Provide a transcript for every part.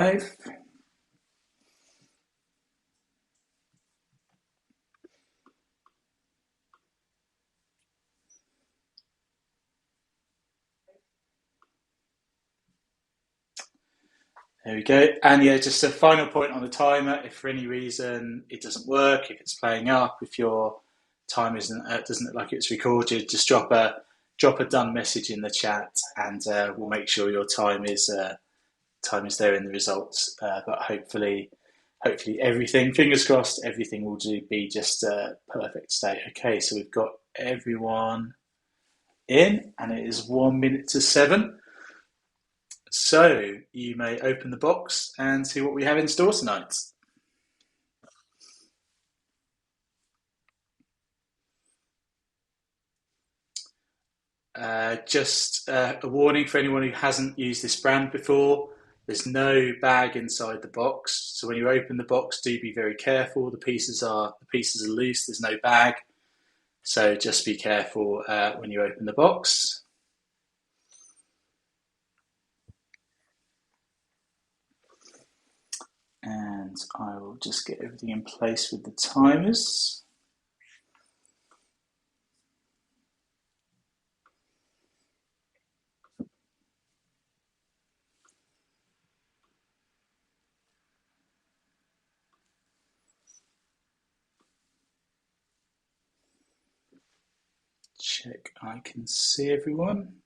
Five. There we go. And yeah, just a final point on the timer. If for any reason it doesn't work, if it's playing up, if your time isn't doesn't look like it's recorded, just drop a done message in the chat, and we'll make sure your time is there in the results. But hopefully everything, fingers crossed, everything will be just a perfect state. Okay, so we've got everyone in, and it is 1 minute to 7. So you may open the box and see what we have in store tonight. Just a warning for anyone who hasn't used this brand before. There's no bag inside the box, so when you open the box, do be very careful. The pieces are loose. There's no bag, so just be careful when you open the box. And I will just get everything in place with the timers. Check I can see everyone.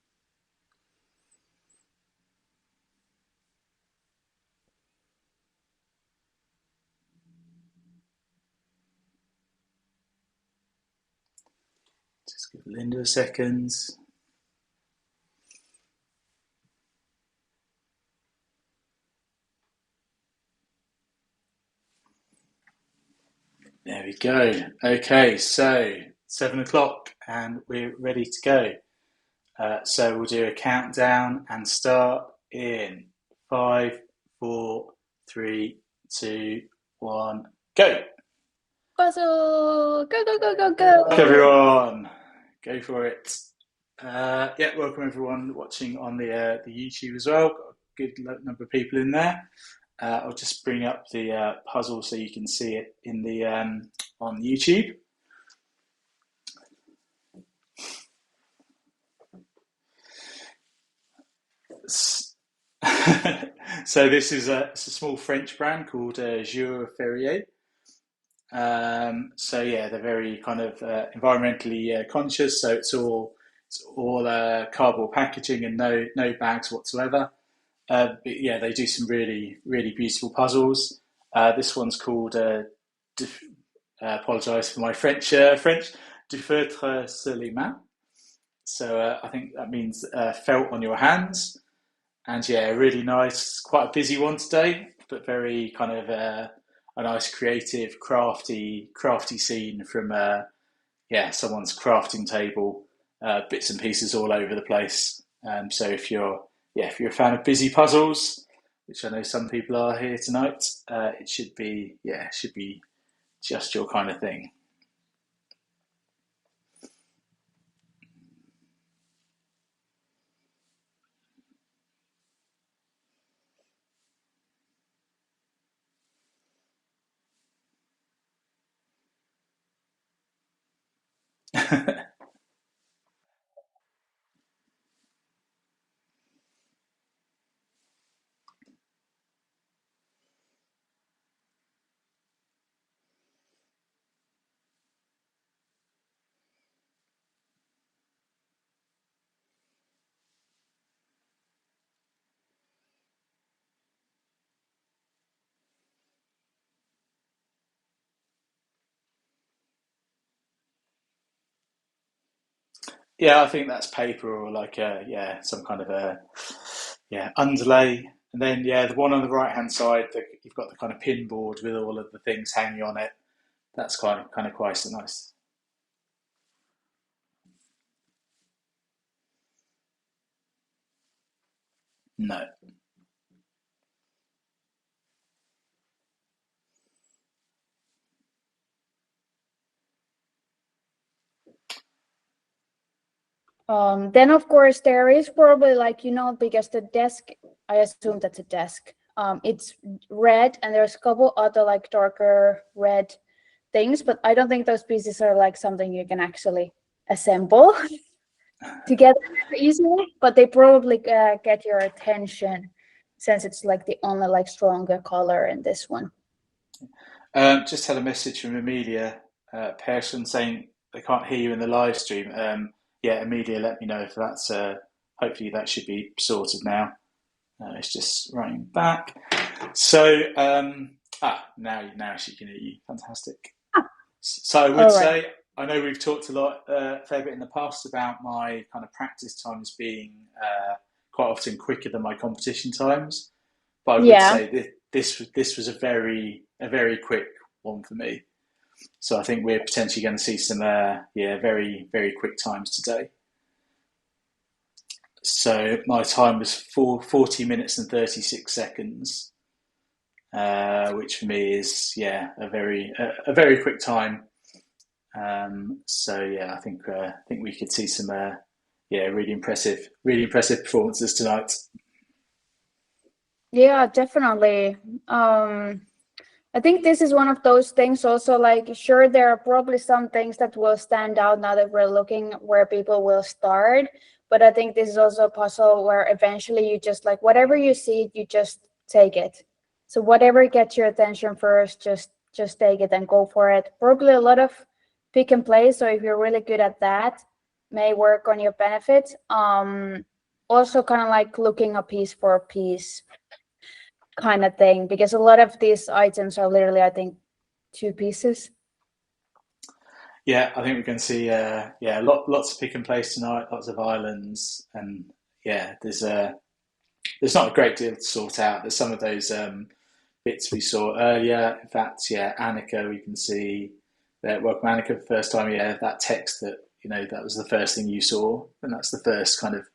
Just give Linda a second. There we go. Okay, so 7 o'clock and we're ready to go. So we'll do a countdown and start in 5, 4, 3, 2, 1, go. Puzzle! Go, go, go, go, go! Everyone, go for it. Yeah, welcome everyone watching on the YouTube as well. Got a good number of people in there. I'll just bring up the puzzle so you can see it in the on YouTube. So this is it's a small French brand called Jour Ferrier. So yeah, they're very kind of environmentally conscious. So it's all cardboard packaging and no bags whatsoever. But yeah, they do some really beautiful puzzles. This one's called. Apologise for my French. French du feutre sur les mains. So I think that means felt on your hands. And yeah, really nice. Quite a busy one today, but very kind of a nice, creative, crafty scene from yeah someone's crafting table. Bits and pieces all over the place. So if you're a fan of busy puzzles, which I know some people are here tonight, it should be just your kind of thing. Yeah, I think that's paper or like some kind of a underlay. And then yeah, the one on the right hand side, you've got the kind of pin board with all of the things hanging on it. That's kind of quite so nice. No. Then of course there is probably, like, because the desk, I assume that's a desk. It's red, and there's a couple other like darker red things, but I don't think those pieces are like something you can actually assemble together easily. But they probably get your attention since it's like the only like stronger color in this one. Just had a message from Amelia Persson saying they can't hear you in the live stream. Yeah, Amelia, let me know if that's. Hopefully, that should be sorted now. It's just running back. So, now she can hear you. Fantastic. So I would All right. say, I know we've talked a lot, fair bit in the past about my kind of practice times being quite often quicker than my competition times, but I would Yeah. say that this was a very quick one for me. So I think we're potentially going to see some very very quick times today. So my time was 40 minutes and 36 seconds, which for me is a very quick time. So yeah, I think we could see some really impressive performances tonight. Yeah, definitely. I think this is one of those things also, like, sure, there are probably some things that will stand out now that we're looking where people will start. But I think this is also a puzzle where eventually you just like whatever you see, you just take it. So whatever gets your attention first, just take it and go for it. Probably a lot of pick and play. So if you're really good at that, may work on your benefit. Also kind of like looking a piece for a piece kind of thing, because a lot of these items are literally, I think, two pieces. Yeah, I think we're going to see lots of pick and place tonight, lots of islands, and yeah, there's not a great deal to sort out. There's some of those bits we saw earlier. In fact, yeah, Annika, we can see that welcome Annika for the first time. Yeah, that text that that was the first thing you saw, and that's the first kind of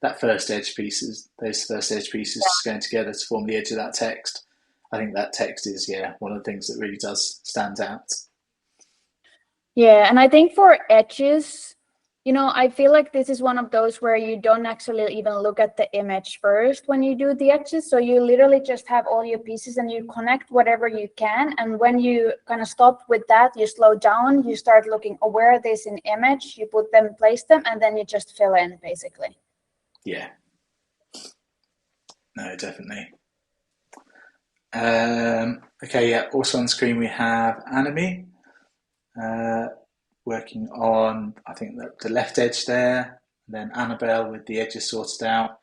that first edge pieces. Those first edge pieces just going together to form the edge of that text. I think that text is one of the things that really does stand out. Yeah, and I think for edges, I feel like this is one of those where you don't actually even look at the image first when you do the edges. So you literally just have all your pieces and you connect whatever you can. And when you kind of stop with that, you slow down, you start looking, oh, where are these in image? You put them, place them, and then you just fill in, basically. Yeah. No, definitely. Okay, yeah. Also on screen we have Anime working on, I think, the left edge there. And then Annabelle with the edges sorted out.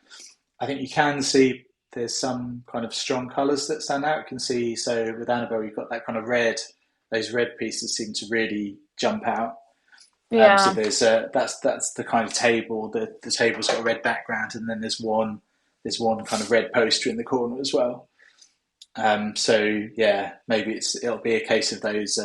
I think you can see there's some kind of strong colours that stand out. You can see, so with Annabelle, you've got that kind of red. Those red pieces seem to really jump out. So Yeah. that's the kind of table. The table's got a red background, and then there's one kind of red poster in the corner as well. So yeah, maybe it'll be a case of those.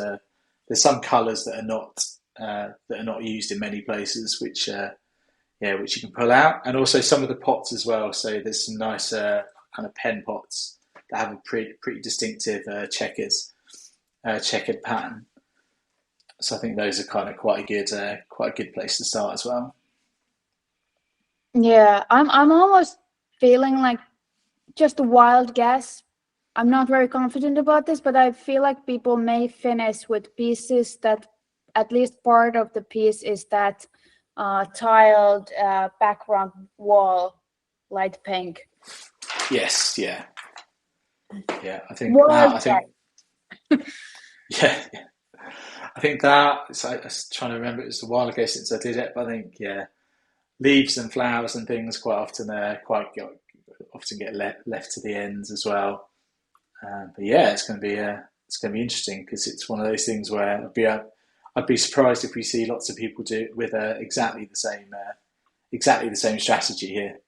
There's some colours that are not used in many places, which you can pull out, and also some of the pots as well. So there's some nice kind of pen pots that have a pretty distinctive checkered pattern. So I think those are kind of quite a good place to start as well. Yeah, I'm almost feeling like just a wild guess. I'm not very confident about this, but I feel like people may finish with pieces that at least part of the piece is that tiled background wall, light pink. Yes, yeah, yeah. Wild Yeah, I think that. I was trying to remember. It was a while ago since I did it, but I think leaves and flowers and things quite often often get left to the ends as well. But yeah, it's going to be interesting because it's one of those things where I'd be surprised if we see lots of people do it with exactly the same strategy here.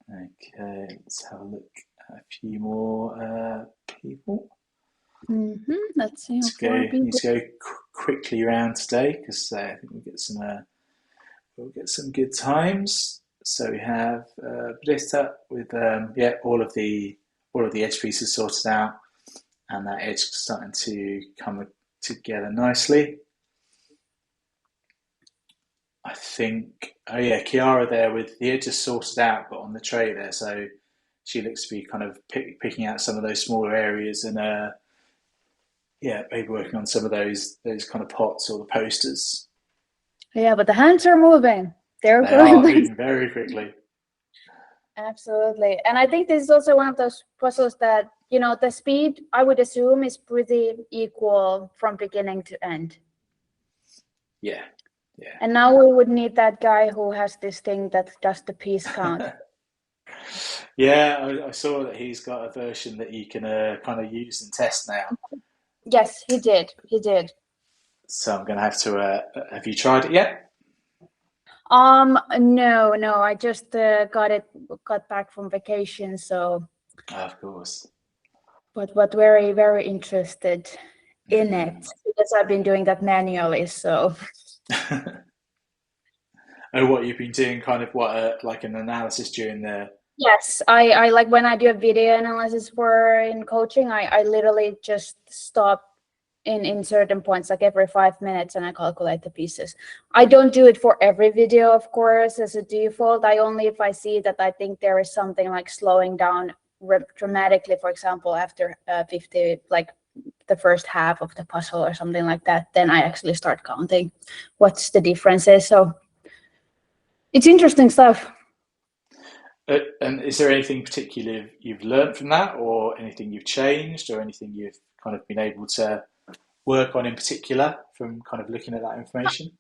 Okay, let's have a look at a few more people. Let's see how far Need people. to go quickly around today because I think we'll get some good times. So we have Britta with all of the edge pieces sorted out, and that edge starting to come together nicely. I think, oh yeah, Kiara there with the edges sorted out, but on the tray there. So she looks to be kind of picking out some of those smaller areas and yeah, maybe working on some of those kind of pots or the posters. Yeah, but the hands are moving. They're They are going. moving very quickly. Absolutely. And I think this is also one of those puzzles that, the speed, I would assume, is pretty equal from beginning to end. Yeah, yeah. And now we would need that guy who has this thing that does the piece count. Yeah, I saw that he's got a version that you can kind of use and test now. Yes, he did. He did. So I'm going to have to. Have you tried it yet? No. I just got back from vacation, so. Of course. But very, very interested in it because I've been doing that manually. So. Oh, what you've been doing? Kind of what, like an analysis during the. Yes, I like when I do a video analysis in coaching, I literally just stop in certain points, like every 5 minutes, and I calculate the pieces. I don't do it for every video, of course, as a default. I only if I see that I think there is something like slowing down dramatically, for example, after 50, like the first half of the puzzle or something like that, then I actually start counting what's the difference is. So it's interesting stuff. And is there anything particular you've learned from that, or anything you've changed, or anything you've kind of been able to work on in particular from kind of looking at that information?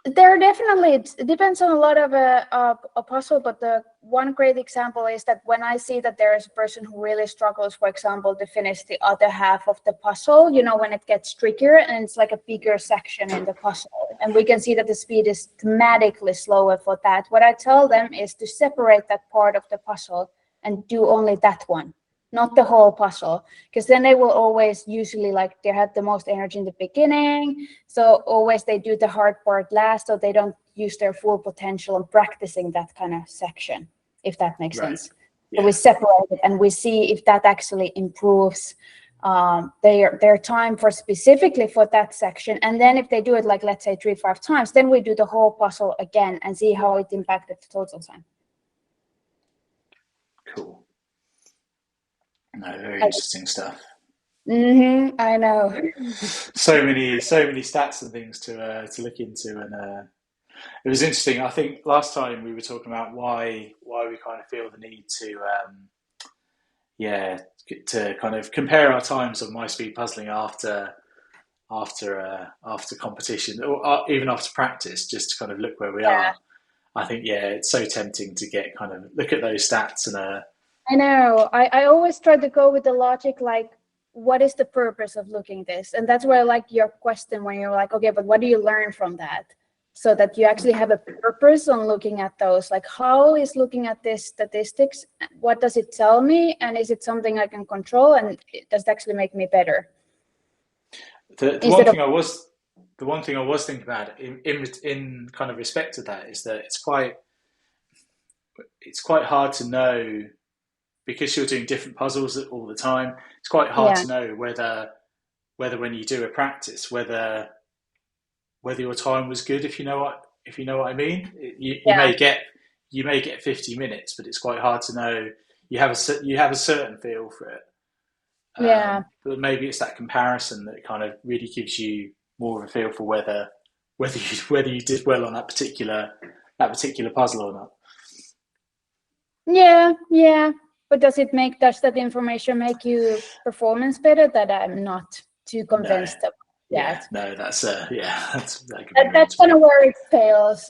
There definitely, it depends on a lot of a puzzle, but the one great example is that when I see that there is a person who really struggles, for example, to finish the other half of the puzzle, when it gets trickier and it's like a bigger section in the puzzle, and we can see that the speed is dramatically slower for that. What I tell them is to separate that part of the puzzle and do only that one, not the whole puzzle, because then they will always usually like they have the most energy in the beginning, so always they do the hard part last, so they don't use their full potential in practicing that kind of section, if that makes sense. Yeah. So we separate it and we see if that actually improves their time for specifically for that section, and then if they do it like let's say 3-5 times, then we do the whole puzzle again and see how it impacted the total time. Cool. No, very interesting stuff. I know. So many stats and things to look into, and it was interesting. I think last time we were talking about why we kind of feel the need to to kind of compare our times of my speed puzzling after competition, or even after practice, just to kind of look where we are. I think it's so tempting to get kind of look at those stats and. I know. I always try to go with the logic, like, what is the purpose of looking this? And that's where I like your question when you're like, okay, but what do you learn from that? So that you actually have a purpose on looking at those. Like, how is looking at this statistics? What does it tell me? And is it something I can control? And does it actually make me better? The one thing I was thinking about in kind of respect to that is that it's quite hard to know, because you're doing different puzzles all the time. It's quite hard to know whether when you do a practice, whether your time was good, if you know what I mean. You may get 50 minutes, but it's quite hard to know. You have a certain feel for it. But maybe it's that comparison that kind of really gives you more of a feel for whether you did well on that particular puzzle or not. Yeah. But does that information make you performance better? That I'm not too convinced of. That's kind of where it fails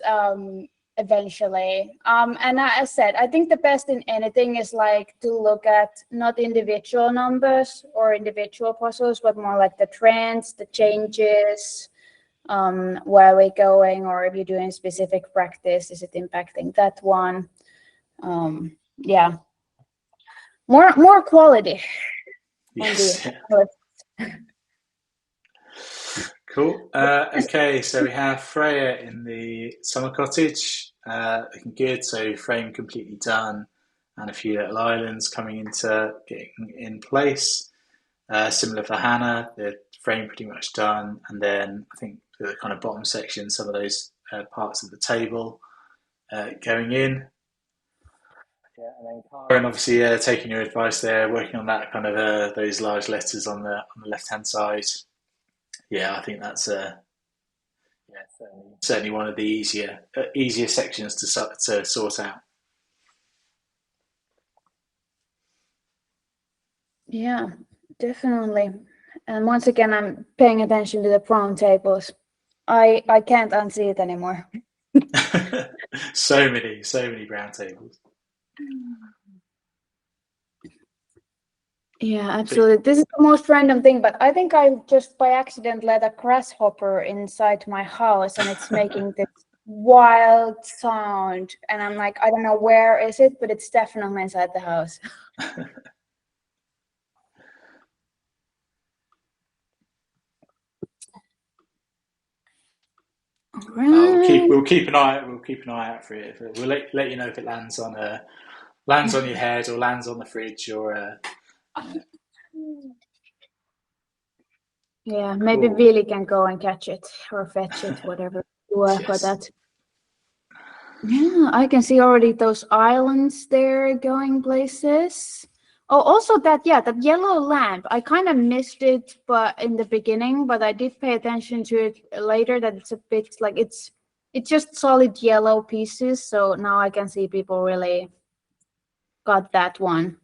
eventually. And as I said, I think the best in anything is like to look at not individual numbers or individual puzzles, but more like the trends, the changes, where we're going, or if you're doing specific practice, is it impacting that one? More quality. Yes. Cool. Okay, so we have Freya in the summer cottage, looking good. So frame completely done, and a few little islands coming into getting in place. Similar for Hannah, the frame pretty much done, and then I think the kind of bottom section, some of those parts of the table going in. Yeah, and then Karen, obviously, taking your advice there, working on that kind of those large letters on the left hand side. Yeah, I think that's yeah, certainly one of the easier sections to sort out. Yeah, definitely. And once again, I'm paying attention to the brown tables. I can't unsee it anymore. So many brown tables. Yeah, absolutely. This is the most random thing, but I think I just by accident let a grasshopper inside my house and it's making this wild sound. And I'm like, I don't know where is it, but it's definitely inside the house. We'll keep an eye out for it. We'll let you know if it lands on your head or lands on the fridge or. Yeah, maybe Cool. Vili can go and catch it or fetch it, whatever you work Yes. with that. Yeah, I can see already those islands there going places. Oh, also that yellow lamp. I kind of missed it, but in the beginning, but I did pay attention to it later that it's a bit like it's just solid yellow pieces. So now I can see people really got that one.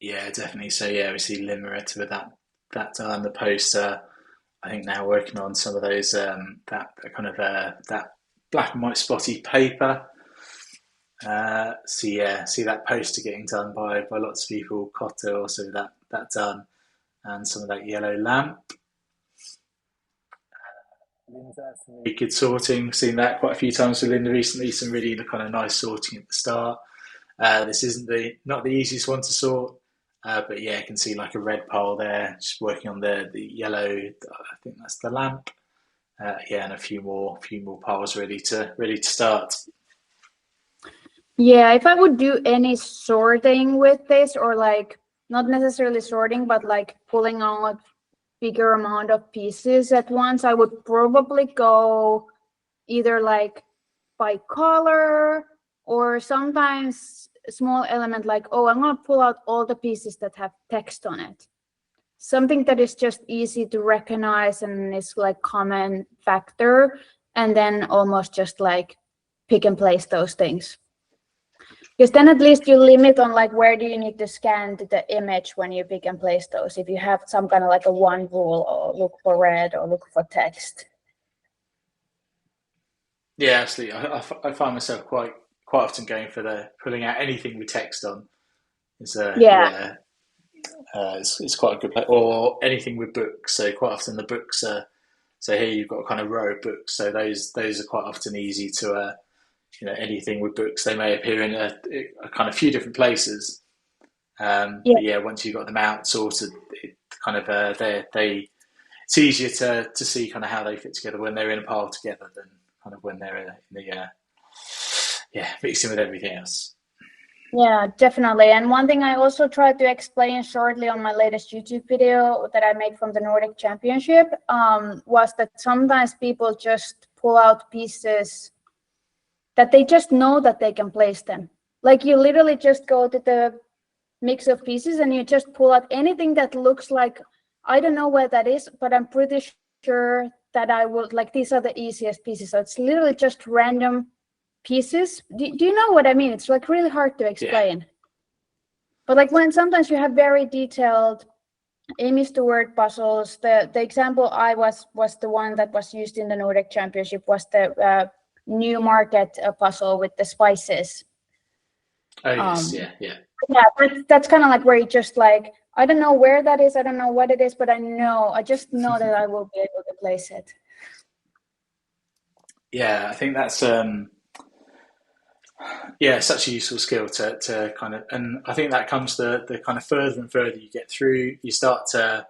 Yeah, definitely. So yeah, we see Limerick with that the poster. I think now working on some of those that kind of that black and white spotty paper. See that poster getting done by lots of people. Cotta also that done, and some of that yellow lamp. Really good sorting. Seen that quite a few times with Linda recently. Some really kind of nice sorting at the start. This isn't not the easiest one to sort, but yeah, I can see like a red pole there. Just working on the yellow. I think that's the lamp. Yeah, and a few more piles ready to start. Yeah, if I would do any sorting with this, or like not necessarily sorting, but like pulling out bigger amount of pieces at once, I would probably go either like by color or sometimes a small element like, oh, I'm going to pull out all the pieces that have text on it. Something that is just easy to recognize and is like common factor, and then almost just like pick and place those things. Because then at least you limit on like where do you need to scan the image when you pick and place those. If you have some kind of like a one rule, or look for red or look for text. Yeah, absolutely. I find myself quite often going for the pulling out anything with text on. It's it's quite a good play. Or anything with books. So quite often the books are. So here you've got a kind of row of books. So those are quite often easy to anything with books. They may appear in a kind of few different places. But yeah, once you've got them out sorted, it kind of it's easier to see kind of how they fit together when they're in a pile together than kind of when they're in the mixing with everything else. Yeah, definitely. And one thing I also tried to explain shortly on my latest YouTube video that I made from the Nordic Championship was that sometimes people just pull out pieces that they just know that they can place them. Like you literally just go to the mix of pieces and you just pull out anything that looks like, I don't know where that is, but I'm pretty sure that I would like, these are the easiest pieces. So it's literally just random pieces. Do you know what I mean? It's like really hard to explain. Yeah. But like when sometimes you have very detailed Amy Stewart puzzles, the example I was the one that was used in the Nordic Championship was the Newmarket puzzle with the spices. Oh yes, yeah. That's kind of like where you just like, I don't know where that is, I don't know what it is, but I just know that I will be able to place it. Yeah, I think that's such a useful skill to kind of, and I think that comes the kind of further and further you get through, you start to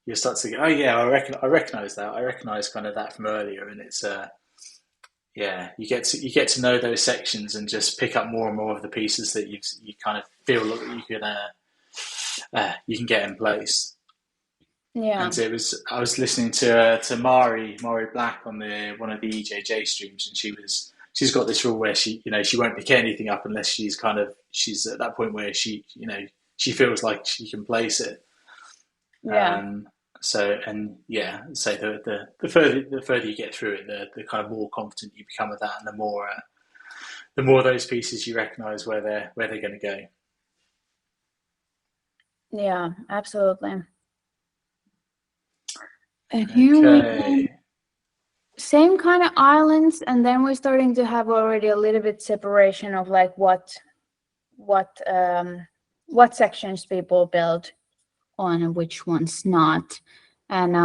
go, oh yeah, I recognize that. I recognize kind of that from earlier, and it's you get to know those sections and just pick up more and more of the pieces that you kind of feel that you can get in place. Yeah. And I was listening to Mari Black on the one of the EJJ streams, and she's got this rule where she won't pick anything up unless she's at that point where she feels like she can place it. Yeah. Um, so the further you get through it, the kind of more confident you become with that, and the more those pieces you recognise where they're going to go. Yeah, absolutely. And here we go. Same kind of islands, and then we're starting to have already a little bit separation of like what sections people build on and which ones not. And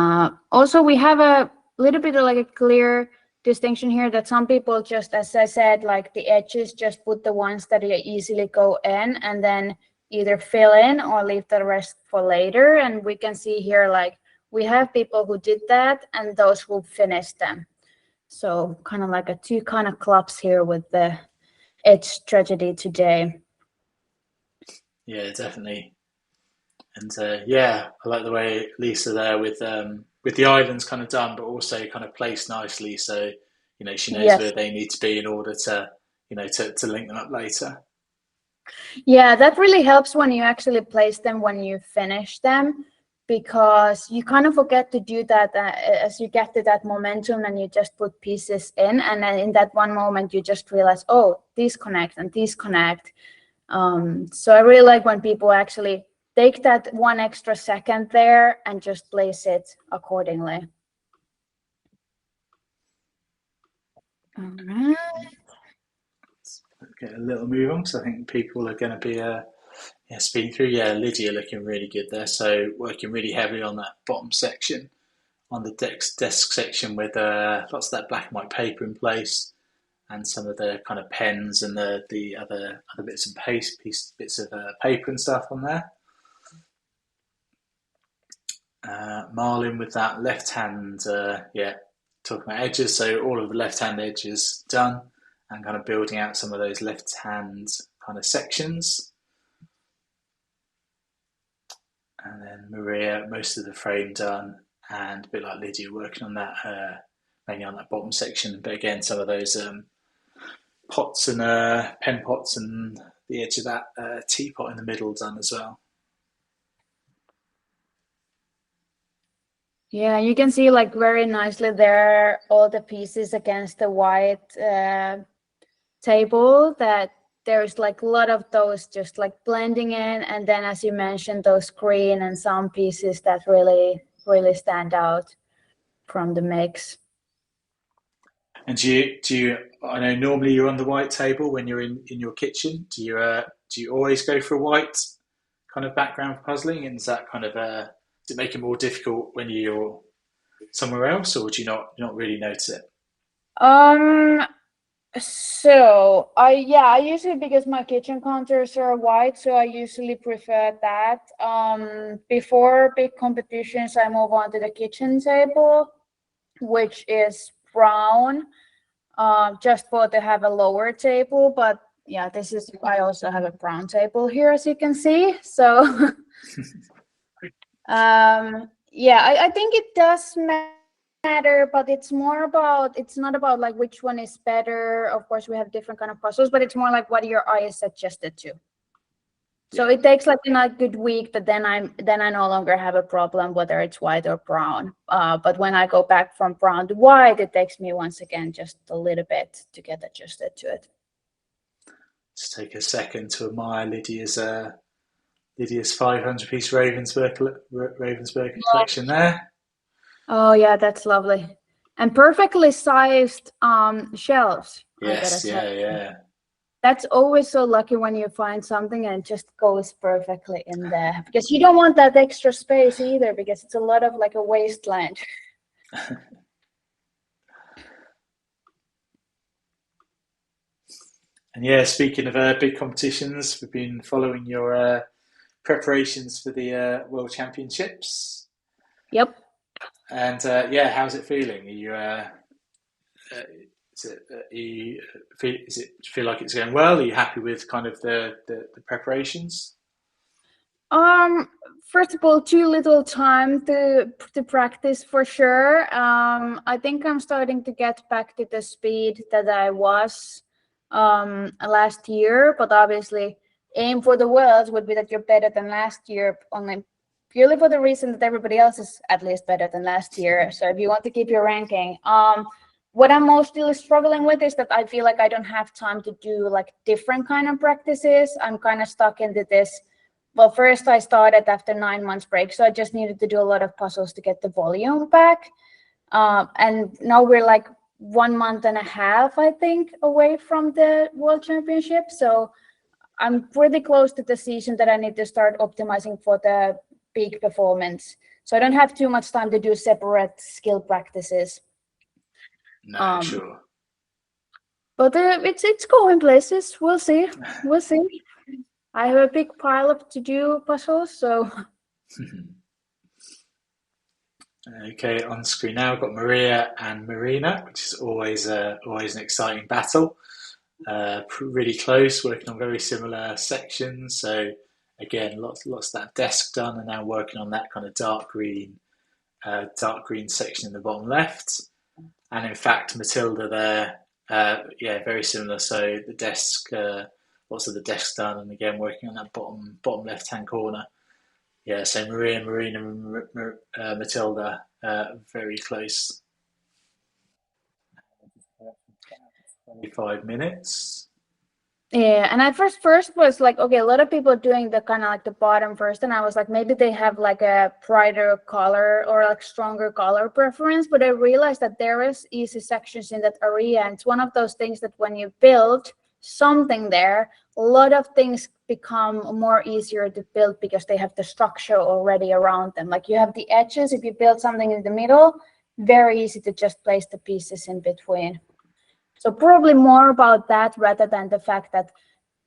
also we have a little bit of like a clear distinction here that some people just, as I said, like the edges, just put the ones that easily go in and then either fill in or leave the rest for later. And we can see here, like we have people who did that and those who finished them. So kind of like a two kind of clubs here with the edge strategy today. Yeah, definitely. And I like the way Lisa there with the islands kind of done, but also kind of placed nicely, so she knows where they need to be in order to to link them up later. Yeah, that really helps when you actually place them when you finish them, because you kind of forget to do that as you get to that momentum and you just put pieces in, and then in that one moment you just realize, oh, these connect and these connect. So I really like when people actually take that 1 extra second there and just place it accordingly. All right. Let's get a little move on, because I think people are going to be speeding through. Yeah, Lydia looking really good there. So working really heavily on that bottom section, on the desk section, with lots of that black and white paper in place, and some of the kind of pens and the other bits and bits of paper and stuff on there. Marlin with that left hand, talking about edges. So all of the left hand edges done, and kind of building out some of those left hand kind of sections. And then Maria, most of the frame done, and a bit like Lydia working on that, mainly on that bottom section. But again, some of those pots and pen pots and the edge of that teapot in the middle done as well. Yeah, you can see like very nicely there all the pieces against the white table, that there's like a lot of those just like blending in, and then as you mentioned, those green and some pieces that really stand out from the mix. And do you I know normally you're on the white table when you're in your kitchen. Do you always go for a white kind of background for puzzling? And is that kind of does it make it more difficult when you're somewhere else, or do you not really notice it? So I usually, because my kitchen counters are white, so I usually prefer that. Before big competitions, I move on to the kitchen table, which is brown, just for to have a lower table. But yeah, I also have a brown table here, as you can see. So I think it does matter, but it's not about like which one is better. Of course, we have different kind of puzzles, but it's more like what your eye is adjusted to. So it takes like a good week, but then I no longer have a problem whether it's white or brown. But when I go back from brown to white, it takes me once again just a little bit to get adjusted to it. Just take a second to admire Lydia's 500-piece Ravensburg collection there. Oh yeah, that's lovely, and perfectly sized shelves. Yes, yeah. That's always so lucky when you find something and it just goes perfectly in there, because you don't want that extra space either, because it's a lot of like a wasteland. And yeah, speaking of big competitions, we've been following your preparations for the World Championships. Yep. And how's it feeling? Does it feel like it's going well? Are you happy with kind of the preparations? First of all, too little time to practice for sure. I think I'm starting to get back to the speed that I was last year, but obviously aim for the world would be that you're better than last year, only purely for the reason that everybody else is at least better than last year. So if you want to keep your ranking, what I'm mostly struggling with is that I feel like I don't have time to do like different kind of practices. I'm kind of stuck into this. Well, first I started after 9 months break, so I just needed to do a lot of puzzles to get the volume back. And now we're like 1 month and a half, I think, away from the World Championship. So I'm pretty close to the season that I need to start optimizing for the peak performance. So I don't have too much time to do separate skill practices. No, sure. But it's going places. We'll see. We'll see. I have a big pile of to-do puzzles, so. Okay, on screen now we've got Maria and Marina, which is always an exciting battle. Really close, working on very similar sections. So again, lots of that desk done, and now working on that kind of dark green section in the bottom left. And in fact, Matilda there, very similar. So the desk, lots of the desk done, and again working on that bottom left hand corner. Yeah, so Maria, Marina, Matilda, very close. 25 minutes. Yeah, and at first was like, okay, a lot of people doing the kind of like the bottom first, and I was like, maybe they have like a brighter color or like stronger color preference, but I realized that there is easy sections in that area, and it's one of those things that when you build something there, a lot of things become more easier to build because they have the structure already around them. Like you have the edges, if you build something in the middle, very easy to just place the pieces in between. So probably more about that rather than the fact that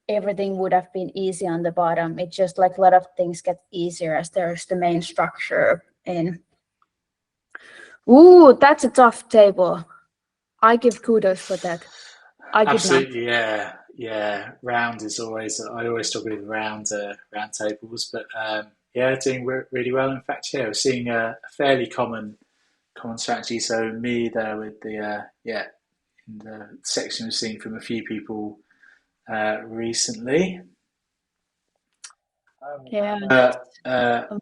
everything would have been easy on the bottom. It's just like a lot of things get easier as there's the main structure in. Ooh, that's a tough table. I give kudos for that. I could Absolutely, not. Yeah. Round is always. I always struggle with round tables, but doing really well. In fact, we're seeing a fairly common strategy. So me there with the in the section we've seen from a few people recently.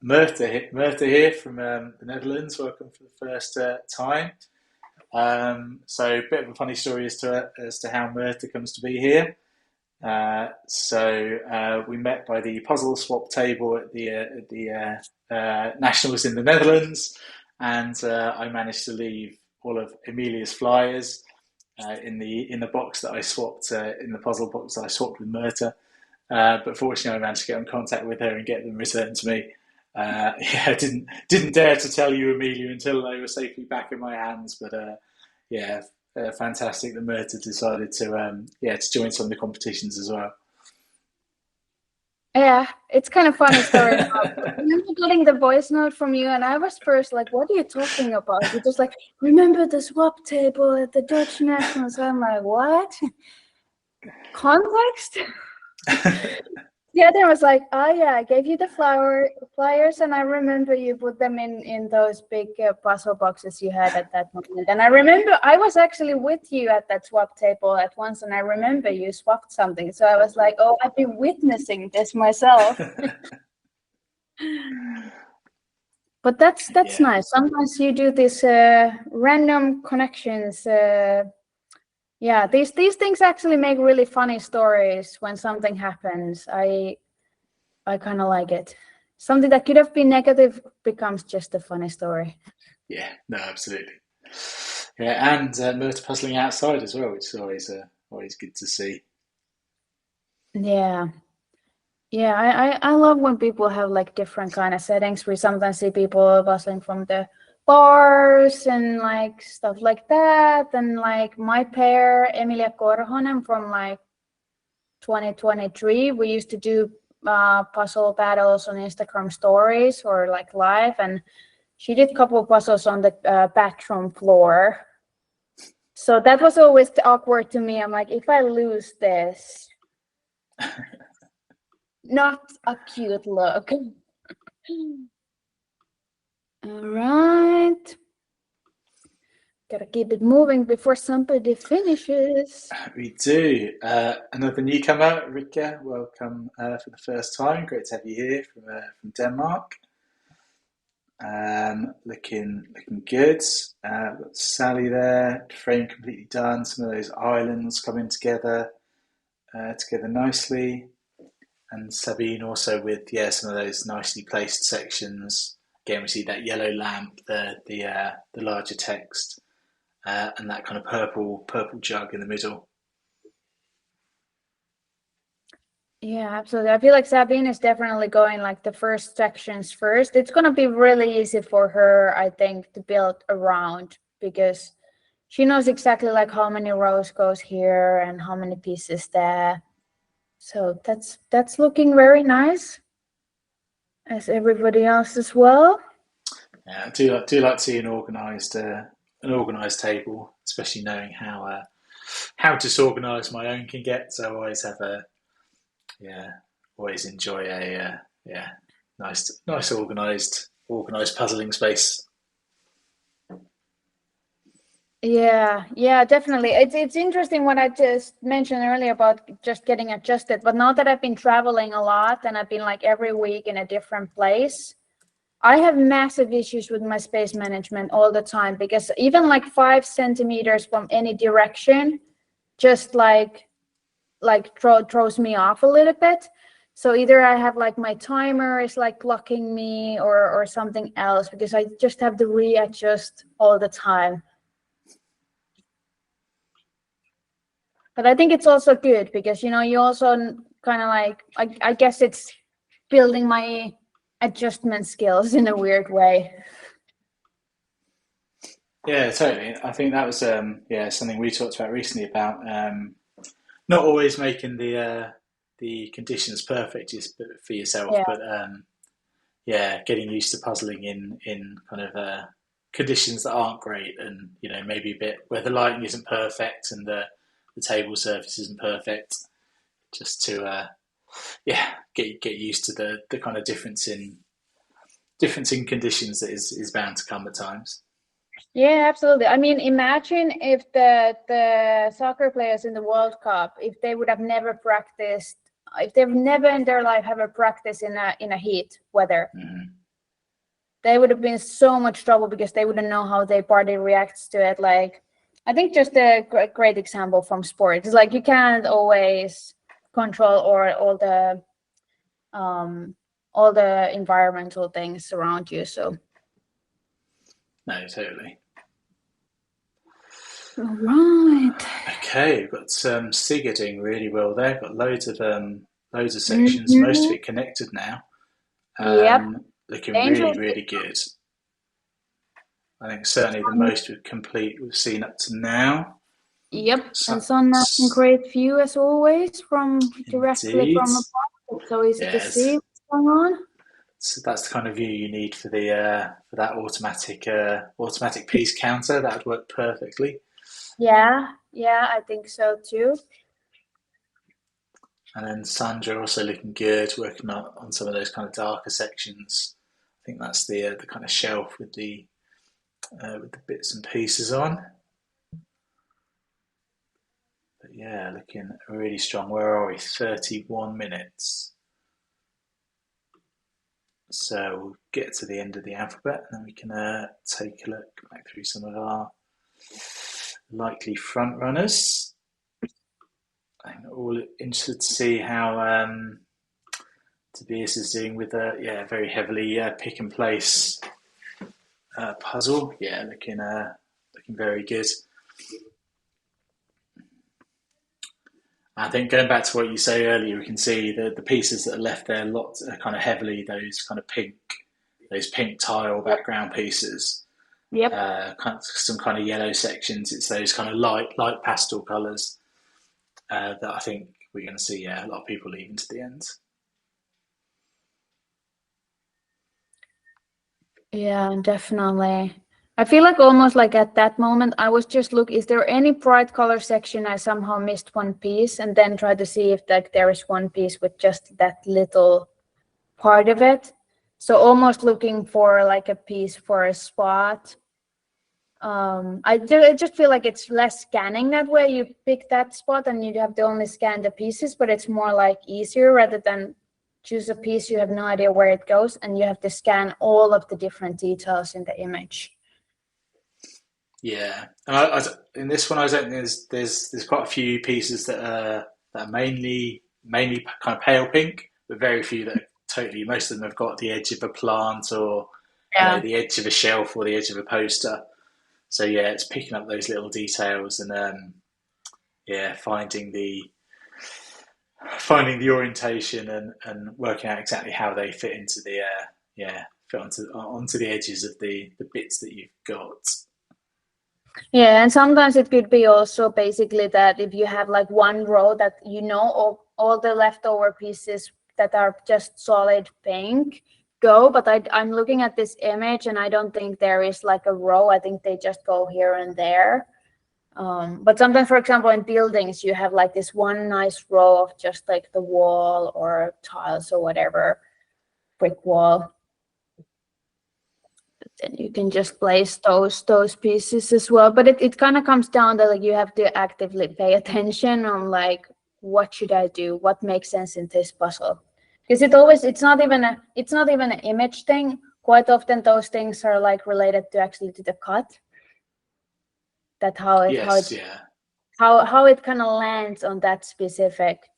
Myrtha here from the Netherlands. Welcome for the first time. So a bit of a funny story as to how Myrtha comes to be here. We met by the puzzle swap table at the Nationals in the Netherlands, and I managed to leave all of Emilia's flyers in the box that I swapped in the puzzle box that I swapped with Myrtha. But fortunately, I managed to get in contact with her and get them returned to me. I didn't dare to tell you, Emilia, until they were safely back in my hands. But fantastic that Myrtha decided to join some of the competitions as well. Yeah, it's kind of funny story. I remember getting the voice note from you, and I was first like, "What are you talking about?" You're just like, "Remember the swap table at the Dutch Nationals?" I'm like, "What? Context?" The other was like, "Oh yeah, I gave you the flyers, and I remember you put them in those big puzzle boxes you had at that moment." And I remember I was actually with you at that swap table at once, and I remember you swapped something. So I was like, "Oh, I've been witnessing this myself." But that's nice. Sometimes you do these random connections. These things actually make really funny stories when something happens. I kind of like it. Something that could have been negative becomes just a funny story. Yeah, no, absolutely. Yeah, and Myrtha puzzling outside as well, which is always good to see. Yeah. I love when people have like different kind of settings. We sometimes see people puzzling from the bars and like stuff like that. And like my pair, Emilia Korhonen from like 2023, we used to do puzzle battles on Instagram stories or like live, and she did a couple of puzzles on the bathroom floor. So that was always awkward to me. I'm like, if I lose this, not a cute look. All right. Gotta keep it moving before somebody finishes. We do. Another newcomer, Rika. Welcome for the first time. Great to have you here from Denmark. Looking good. Got Sally there. Frame completely done. Some of those islands coming together nicely. And Sabine also with some of those nicely placed sections. Again, we see that yellow lamp, the larger text, and that kind of purple jug in the middle. Yeah, absolutely. I feel like Sabine is definitely going like the first sections first. It's gonna be really easy for her, I think, to build around because she knows exactly like how many rows goes here and how many pieces there. So that's looking very nice, as everybody else as well. Yeah, I do like to see an organised table, especially knowing how disorganised my own can get. So I always have yeah, always enjoy a nice organised puzzling space. Yeah, definitely. It's interesting what I just mentioned earlier about just getting adjusted. But now that I've been traveling a lot and I've been like every week in a different place, I have massive issues with my space management all the time because even like 5 centimeters from any direction just throws me off a little bit. So either I have like my timer is like blocking me or something else because I just have to readjust all the time. But I think it's also good because you also kind of like I guess it's building my adjustment skills in a weird way. Yeah, totally. I think that was something we talked about recently about not always making the conditions perfect for yourself, Yeah. but getting used to puzzling in kind of conditions that aren't great, and maybe a bit where the lighting isn't perfect and the table surface isn't perfect, just to get used to the kind of difference in conditions that is bound to come at times. Yeah, absolutely. I mean, imagine if the soccer players in the World Cup, if they would have never practiced, if they've never in their life have a practice in a heat weather, Mm-hmm. they would have been so much trouble because they wouldn't know how their body reacts to it. Like, I think just a great example from sports is like you can't always control or all the environmental things around you. So, No, totally. all right. Okay, we've got Siga doing really well there. Got loads of sections, most of Mhm. it connected now. Yep. Looking really, Dangerous. really good. I think certainly the most complete we've seen up to now. Yep. And So, Sun has a great view as always from directly indeed, from above. It's so easy to yeah, see what's going on. so that's the kind of view you need for that automatic piece counter. That would work perfectly. Yeah, I think so too. And then Sandra also looking good, working on some of those kind of darker sections. I think that's the kind of shelf with the bits and pieces on. But yeah, looking really strong. Where are we? 31 minutes. So we'll get to the end of the alphabet and then we can take a look back through some of our likely front runners. I'm all interested to see how Tobias is doing with a very heavily pick and place puzzle. Yeah, looking very good. I think going back to what you say earlier, we can see the pieces that are left there. Lots are kind of heavily those pink tile Yep. background pieces. Yep. Some kind of yellow sections. It's those kind of light pastel colours that I think we're going to see. Yeah, a lot of people leaving to the end. Yeah, definitely. I feel like almost like at that moment, I was just is there any bright color section I somehow missed one piece, and then try to see if like there is one piece with just that little part of it. So almost looking for like a piece for a spot. I just feel like it's less scanning that way. You pick that spot and you have to only scan the pieces, but it's more like easier rather than choose a piece you have no idea where it goes and you have to scan all of the different details in the image. Yeah, and in this one, I don't think there's quite a few pieces that are mainly kind of pale pink, but very few that are totally. Most of them have got the edge of a plant or the edge of a shelf or the edge of a poster. So yeah, it's picking up those little details and finding the orientation and working out exactly how they fit into the fit onto the edges of the bits that you've got. Yeah, and sometimes it could be also basically that if you have like one row that all the leftover pieces that are just solid pink go, but I'm looking at this image and I don't think there is like a row. I think they just go here and there. But sometimes, for example, in buildings, you have like this one nice row of just like the wall or tiles or whatever, brick wall. Then you can just place those pieces as well. But it kind of comes down to like you have to actively pay attention on like what should I do, what makes sense in this puzzle, because it's not even an image thing. Quite often those things are like related to actually to the cut. That how it kind of lands on that specific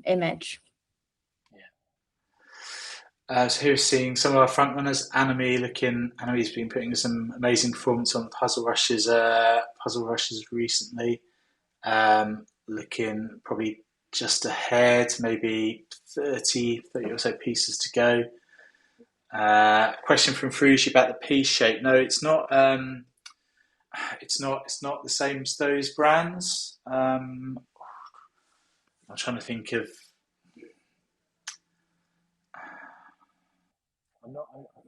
image. So here we're seeing some of our front runners. Anami's been putting some amazing performance on Puzzle Rushes recently. Looking probably just ahead, maybe 30 or so pieces to go. Question from Fruji about the piece shape. No, it's not. It's not the same as those brands. I'm trying to think of.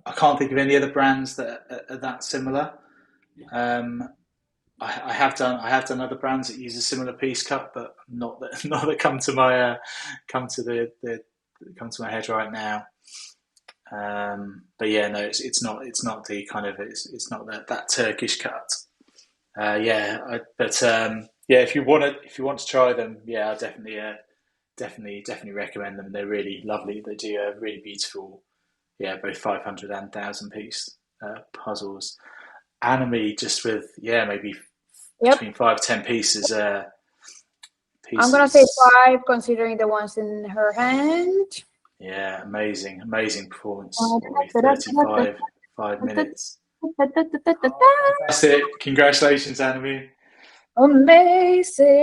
I can't think of any other brands that are that similar. I have done other brands that use a similar piece cut, but not that come to my come to my head right now. But yeah, no, it's not the kind of it's not that Turkish cut. If you want to try them, I definitely recommend them. They're really lovely. They do a really beautiful, both 500 and 1,000 piece puzzles. Anami just with maybe between 5-10 pieces. I'm gonna say 5, considering the ones in her hand. Yeah, amazing performance. 5 minutes. Fantastic! Congratulations, Anami. Amazing.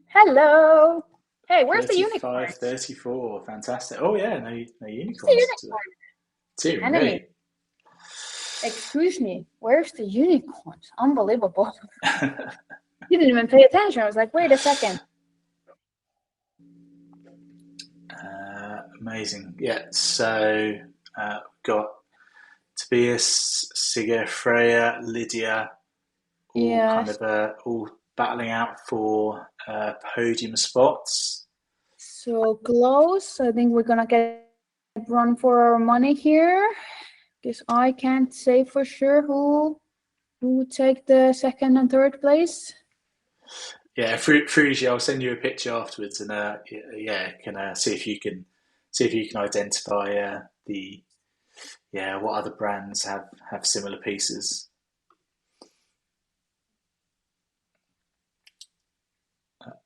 Hello. Hey, where's the unicorn? 34. Fantastic. Oh yeah, no unicorns. Anime. Excuse me, where's the unicorns? Unbelievable. You didn't even pay attention. I was like, wait a second. Amazing. Yeah, so we've got Tobias, Sigge, Freya, Lydia, all battling out for podium spots. So close. I think we're gonna get run for our money here, because I can't say for sure who would take the second and third place. Yeah, Fruji, I'll send you a picture afterwards, and can see if you can identify what other brands have similar pieces.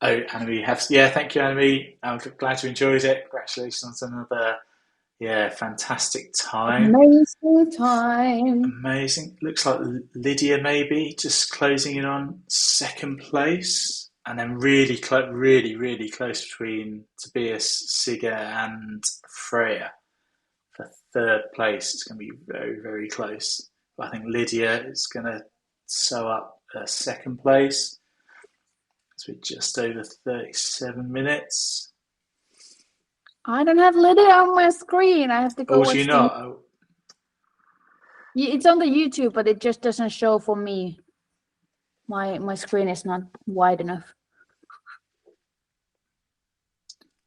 Anami thank you, Anami. I'm glad you enjoyed it. Congratulations on another fantastic time. Amazing time. Amazing. Looks like Lydia maybe just closing in on second place, and then really close between Tobias, Sigge, and Freya for third place. It's going to be very, very close. But I think Lydia is going to sew up second place. So we're just over 37 minutes. I don't have Lydia on my screen. I have to go. Oh, do you not? It's on the YouTube, but it just doesn't show for me. My screen is not wide enough.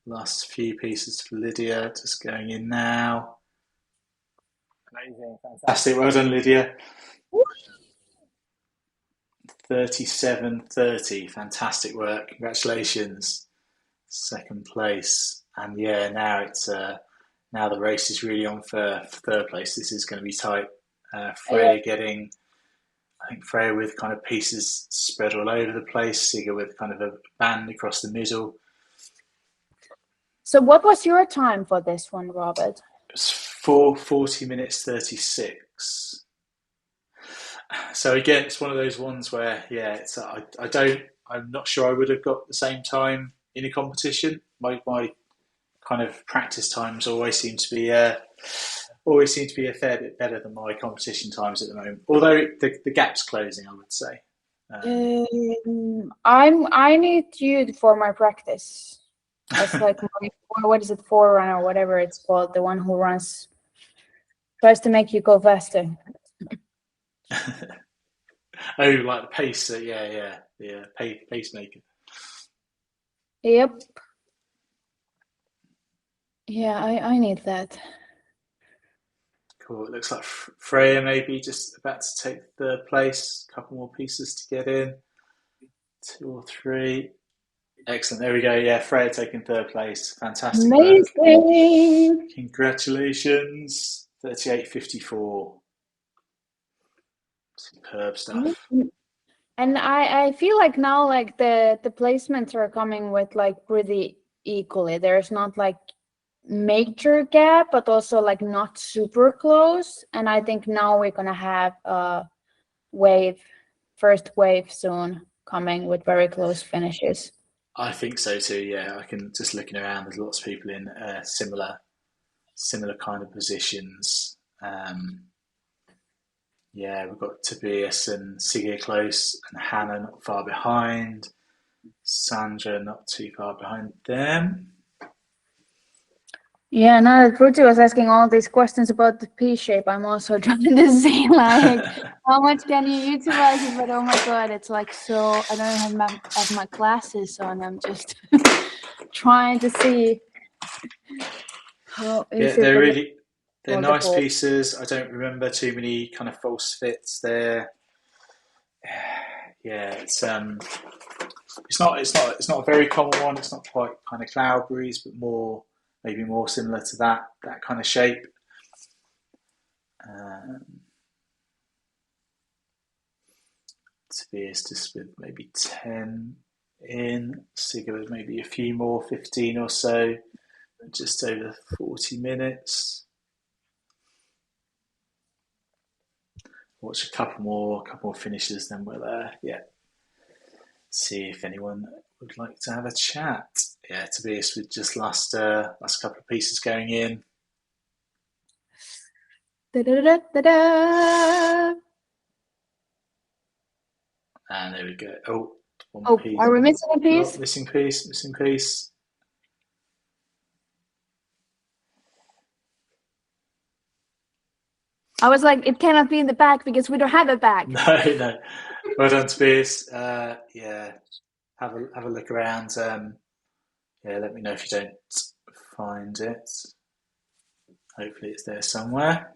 Last few pieces for Lydia, just going in now. Amazing, fantastic. Well done, Lydia. 37:30. Fantastic work. Congratulations. Second place. And yeah, now it's now the race is really on for third place. This is going to be tight. Freya getting, I think Freya with kind of pieces spread all over the place. Sigga with kind of a band across the middle. So what was your time for this one, Robert? It was 4:40 minutes 36. So again, it's one of those ones where, yeah, it's I'm not sure I would have got the same time in a competition. My kind of practice times always seem to be a fair bit better than my competition times at the moment. Although the gap's closing, I would say. I need you for my practice. It's like what is it, forerunner or whatever it's called, the one who tries to make you go faster. Oh, like the pacer, yeah, pacemaker. Yep. Yeah, I need that. Cool. It looks like Freya maybe just about to take third place. A couple more pieces to get in. 2 or 3. Excellent. There we go. Yeah, Freya taking third place. Fantastic Amazing work. Congratulations. 38:54. Superb stuff. And I feel like now like the placements are coming with like pretty equally. There's not like major gap, but also like not super close. And I think now we're gonna have a first wave soon coming with very close finishes. I think so too. Yeah, I can just looking around. There's lots of people in similar kind of positions. Yeah, we've got Tobias and Sigge close, and Hannah not far behind. Sandra not too far behind them. Yeah, now that Ruti was asking all these questions about the P shape, I'm also trying to see like how much can you utilize it, but oh my god, it's like so I don't have my glasses on. I'm just trying to see how is they're it really nice pieces. I don't remember too many kind of false fits there. Yeah, it's not a very common one. It's not quite kind of Cloudberry's, but maybe more similar to that kind of shape. Tobias just with maybe 10 in. Sigga with maybe a few more, 15 or so, just over 40 minutes. Watch a couple more finishes, then we'll see if anyone would like to have a chat. Yeah, Tobias with just last couple of pieces going in. Da-da-da-da-da. And there we go. Oh, one piece. Are we missing a piece? Oh, missing piece. I was like, it cannot be in the back because we don't have a bag. No. Well done, Tobias. Yeah, have a look around. Yeah, let me know if you don't find it. Hopefully it's there somewhere.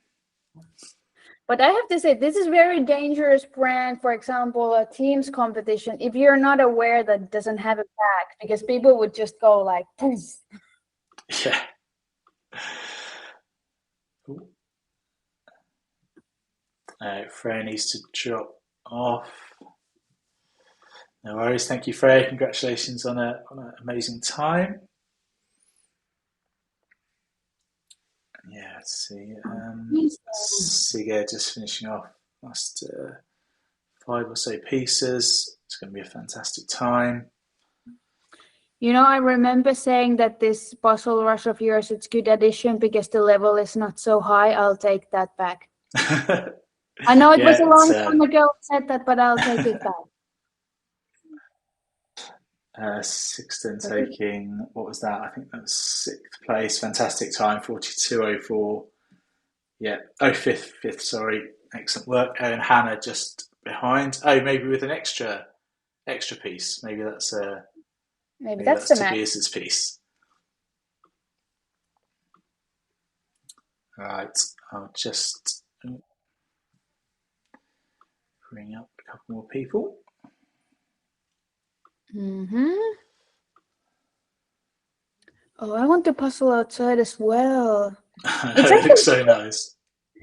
But I have to say, this is very dangerous brand. For example, a teams competition. If you're not aware that it doesn't have a bag, because people would just go like, poof. Yeah. Freya needs to drop off. No worries. Thank you, Freya. Congratulations on an amazing time. Yeah, let's see. Sigga just finishing off last 5 or so pieces. It's going to be a fantastic time. You know, I remember saying that this Puzzle Rush of yours, it's good addition because the level is not so high. I'll take that back. I know it was a long time ago I said that, but I'll take it back. Sixton taking, what was that? I think that was 6th place. Fantastic time, 42:04. Yeah, fifth, sorry. Excellent work. And Hannah just behind. Oh, maybe with an extra piece. Maybe that's Maybe maybe that's that's the match. Tobias's piece. Right. I'll just bring up a couple more people. Oh, I want to puzzle outside as well. It looks so nice.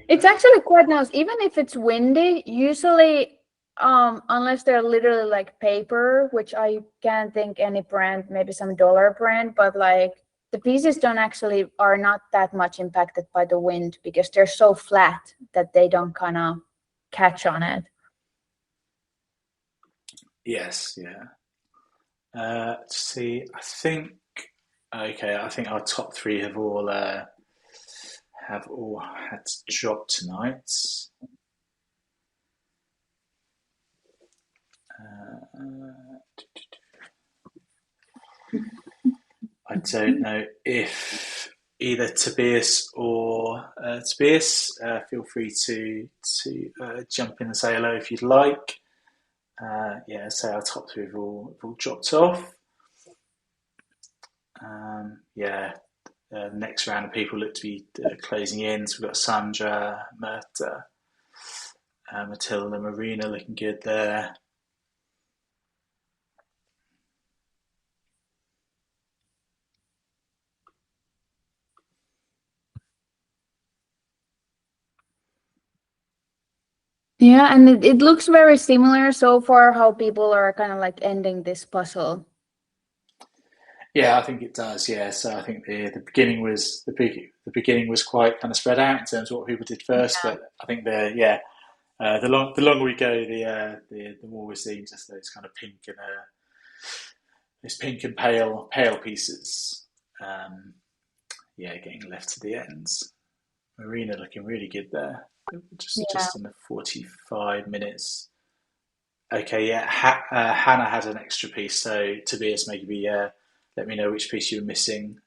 It's actually quite nice, even if it's windy. Usually, unless they're literally like paper, which I can't think any brand, maybe some dollar brand, but like the pieces are not that much impacted by the wind because they're so flat that they don't kind of catch on it. Yes, yeah. Let's see, I think our top three have all had to drop tonight. I don't know if either Tobias or Tobias, feel free to jump in and say hello if you'd like. So our top three have all dropped off. Next round of people look to be closing in. So we've got Sandra, Myrta, Matilda, Marina looking good there. Yeah, and it looks very similar so far how people are kind of like ending this puzzle. Yeah, I think it does. Yeah, so I think the beginning was the beginning was quite kind of spread out in terms of what people did first, but I think the longer we go, the more we're seeing just those kind of pink and pale pieces. Getting left to the ends. Marina looking really good there. Just in the 45 minutes. Okay, yeah. Hannah had an extra piece, so Tobias maybe let me know which piece you were missing,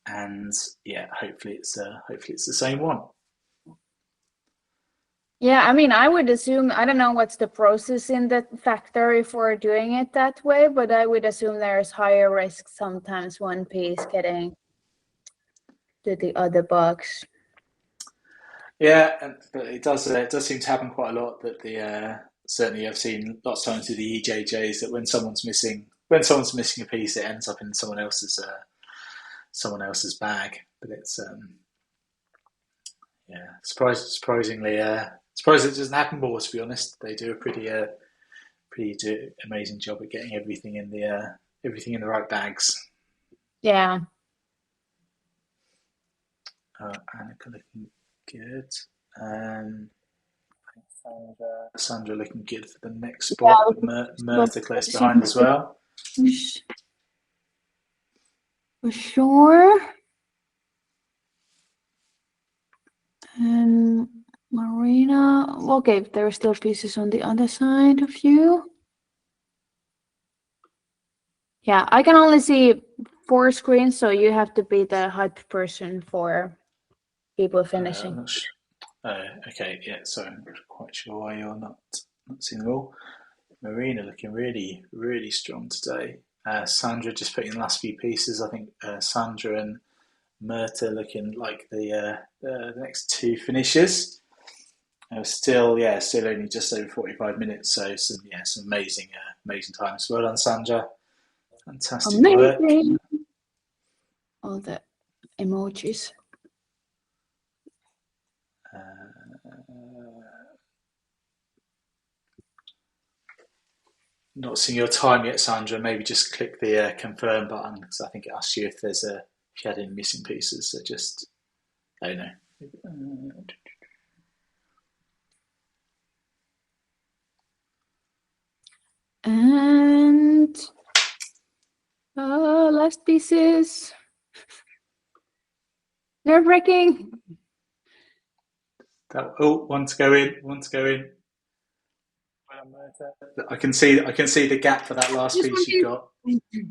and yeah, hopefully it's the same one. Yeah, I mean, I would assume, I don't know what's the process in the factory for doing it that way, but I would assume there's higher risk sometimes one piece getting to the other box. Yeah, but it does seem to happen quite a lot that certainly I've seen lots of times with the EJJs that when someone's missing a piece, it ends up in someone else's bag. But it's surprisingly surprised it doesn't happen more. To be honest, they do a pretty amazing job at getting everything in the right bags. Yeah. Annika looking good. Sandra looking good for the next spot. Myrta close behind as well. For sure. And Marina. Okay, there are still pieces on the other side of you. Yeah, I can only see 4 screens, so you have to be the hype person for people finishing. Okay, yeah, sorry, I'm not quite sure why you're not seeing them all. Marina looking really, really strong today. Sandra just putting in the last few pieces. I think Sandra and Myrta looking like the next two finishes. Still only just over 45 minutes. So some amazing times. Well done, Sandra. Fantastic work. All the emojis. Not seeing your time yet, Sandra. Maybe just click the confirm button because I think it asks you if you had any missing pieces. So just, I don't know. And last pieces. Nerve-wracking. One to go in. I can see the gap for that last piece you've got.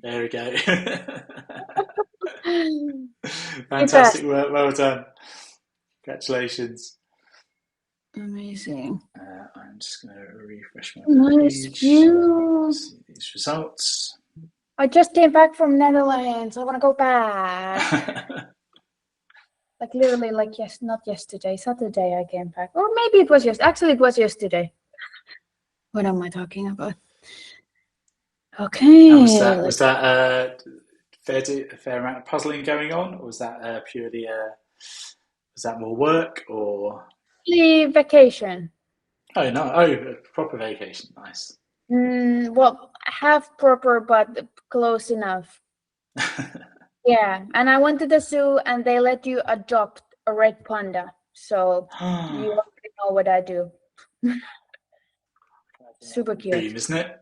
There we go. Fantastic work. Well done. Congratulations. Amazing. I'm just going to refresh my Nice page. view. See these results. I just came back from Netherlands. I want to go back. Like literally, like yes, not yesterday, Saturday I came back, or maybe it was actually it was yesterday. What am I talking about? Okay. And was that a fair amount of puzzling going on, or was that purely was that more work or? Vacation. Oh no! Oh, a proper vacation. Nice. Well, half proper, but close enough. Yeah, and I went to the zoo, and they let you adopt a red panda. So you already know what I do. Super cute. Dream, isn't it?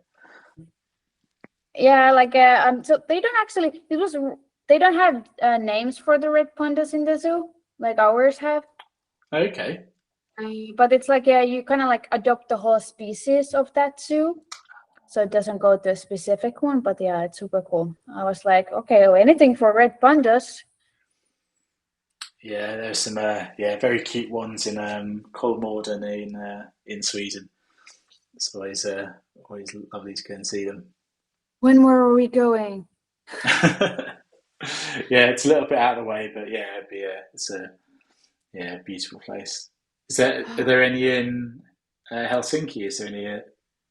Yeah, like so they don't actually. They don't have names for the red pandas in the zoo like ours have. Okay. But it's like you kind of like adopt the whole species of that zoo, so it doesn't go to a specific one. But yeah, it's super cool. I was like, okay, well, anything for red pandas. Yeah, there's some very cute ones in Kolmården in Sweden. It's always lovely to go and see them. When were we going? Yeah, it's a little bit out of the way, but yeah, it's a beautiful place. Are there any in Helsinki? Is there any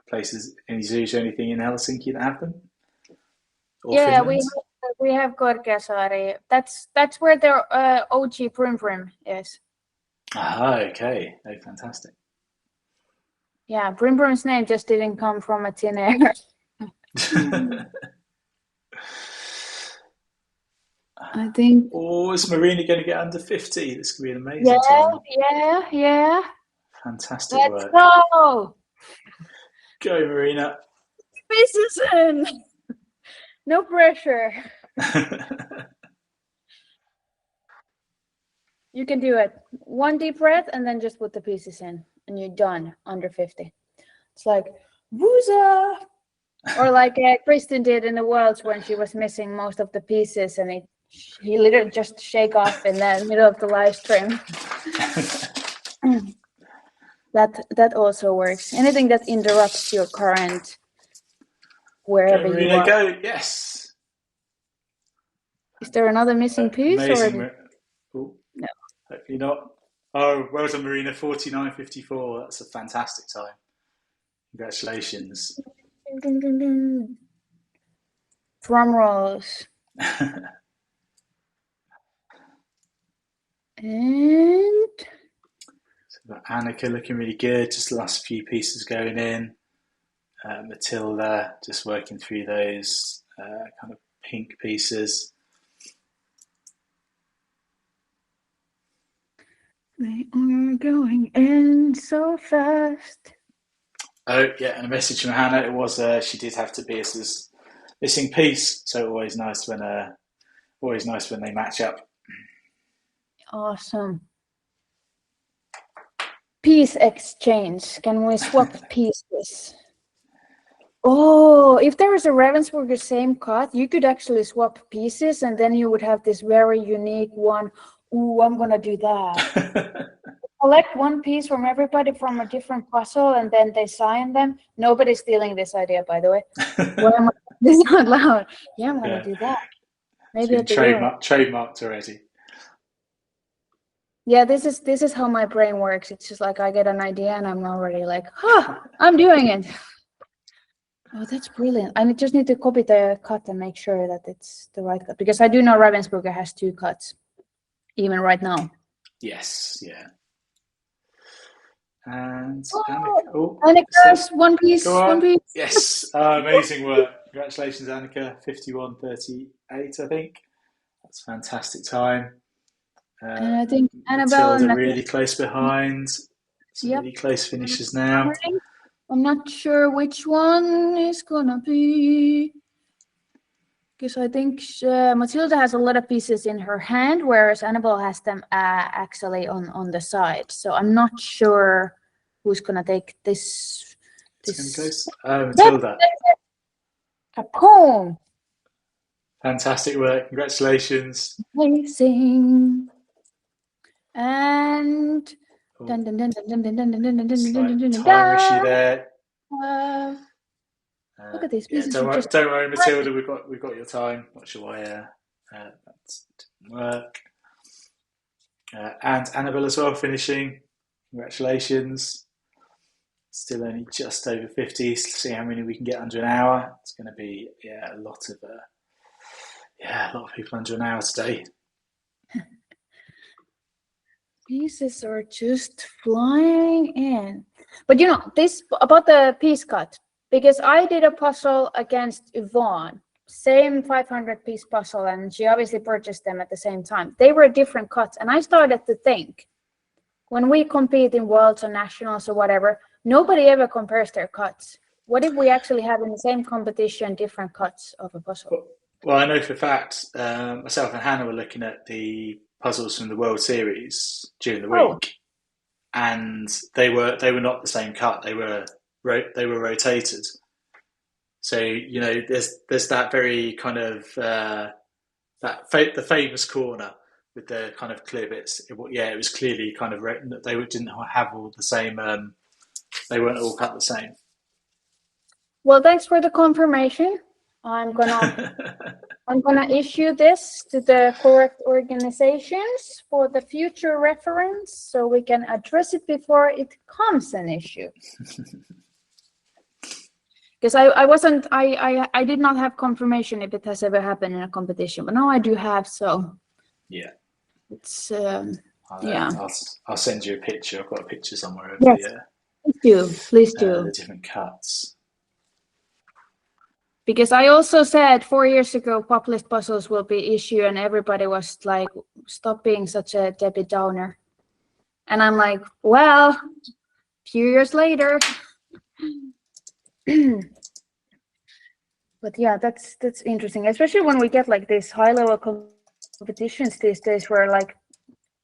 places, any zoos or anything in Helsinki that have them? Or Yeah, Finland? we have Korkeasaari. That's where the OG Prim Prim is. Ah, okay. Oh, fantastic. Yeah, Prim Prim's name just didn't come from a tin air. I think. Or is Marina going to get under 50? This could be an amazing time. Yeah. Fantastic Let's work. go. Go, Marina. Business. No pressure. You can do it. One deep breath and then just put the pieces in, and you're done under 50. It's like, wooza! Or like Kristen did in the Worlds when she was missing most of the pieces, and he literally just shake off in the middle of the live stream. That also works. Anything that interrupts your current wherever go, you Marina, are. go. Yes. Is there another missing piece? Amazing. No. Hopefully not. Oh, well done, Marina. 49.54. That's a fantastic time. Congratulations. Drum rolls. And so Annika looking really good. Just the last few pieces going in. Matilda just working through those kind of pink pieces. they are going in so fast. Oh yeah, and a message from Hannah. It was she did have Tobias's missing piece, so always nice when they match up. Awesome. Piece exchange. Can we swap pieces? Oh, if there is a Ravensburger same cut, you could actually swap pieces, and then you would have this very unique one. Ooh, I'm gonna do that. Collect one piece from everybody from a different puzzle, and then they sign them. Nobody's stealing this idea, by the way. This is not loud. Yeah, I'm gonna do that. Maybe it's been trademarked already. Yeah, this is how my brain works. It's just like I get an idea and I'm already like, I'm doing it. Oh, that's brilliant. I just need to copy the cut and make sure that it's the right cut, because I do know Ravensburger has 2 cuts, even right now. Yes, yeah. And Annika's one piece. Yes, amazing work. Congratulations, Annika. 51.38, I think. That's a fantastic time. And I think Annabelle Matilda really close behind. Some really close finishes now. I'm not sure which one is gonna be, because I think Matilda has a lot of pieces in her hand, whereas Annabelle has them actually on the side. So I'm not sure who's gonna take this. Matilda. Capone. Fantastic work. Congratulations. Amazing. And Dun, dun, dun, dun, dun, dun, dun, dun, dun, dun, Slight dun, dun, dun, time issue dun. there. Look at these Yeah, pieces. don't worry, Matilda. We've got your time. Not sure why that didn't work. And Annabelle as well, finishing. Congratulations. Still only just over 50. See how many we can get under an hour. It's going to be a lot of people under an hour today. Pieces are just flying in. But this about the piece cut, because I did a puzzle against Yvonne, same 500 piece puzzle, and she obviously purchased them at the same time. They were different cuts, and I started to think, when we compete in worlds or nationals or whatever, nobody ever compares their cuts. What if we actually have in the same competition different cuts of a puzzle? Well, I know for a fact, myself and Hannah were looking at the puzzles from the World Series during the week, and they were not the same cut. They were rotated. So there's that very kind of the famous corner with the kind of clear bits. It was clearly kind of they didn't have all the same. They weren't all cut the same. Well, thanks for the confirmation. I'm gonna issue this to the correct organizations for the future reference, so we can address it before it becomes an issue. Because I did not have confirmation if it has ever happened in a competition, but now I do have. So yeah, it's I'll send you a picture. I've got a picture somewhere of please do the different cuts. Because I also said 4 years ago, pop list puzzles will be issue, and everybody was like, "Stop being such a Debbie Downer." And I'm like, well, a few years later. But yeah, that's interesting, especially when we get like these high level competitions these days, where like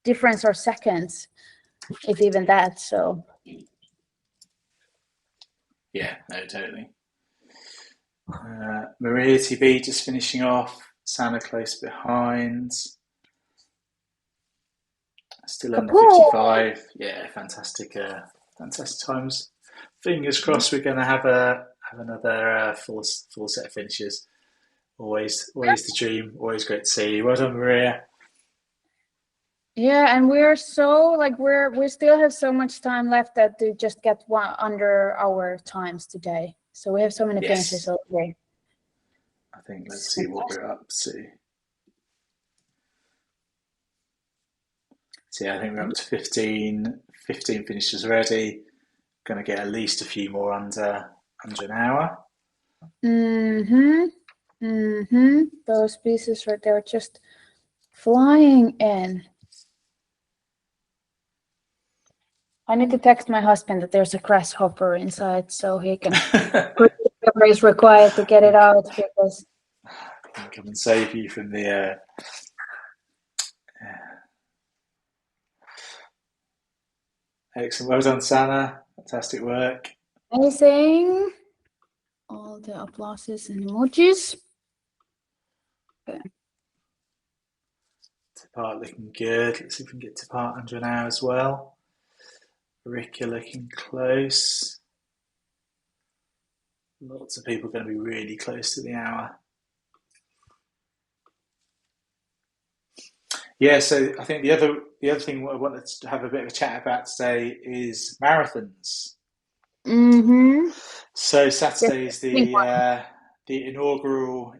difference are seconds, if even that. So yeah, no, totally. Maria TB just finishing off. Santa close behind. Still under 55. Yeah, fantastic times. Fingers crossed we're going to have another full set of finishes. Always the dream. Always great to see you. Well done, Maria. Yeah, and we're so like we still have so much time left that to just get one under our times today. So we have so many finishes already. I think let's see what we're up to. So yeah, I think we're up to 15 finishes already. Going to get at least a few more under an hour. Those pieces right there are just flying in. I need to text my husband that there's a grasshopper inside, so he can put whatever is required to get it out. Because I can come and save you from the. Excellent, well done, Sana. Fantastic work. Amazing. All the applauses and emojis. Okay. Tipart looking good. Let's see if we can get Tipart under an hour as well. Rika looking close. Lots of people going to be really close to the hour. Yeah, so I think the other thing I wanted to have a bit of a chat about today is marathons. So Saturday is the inaugural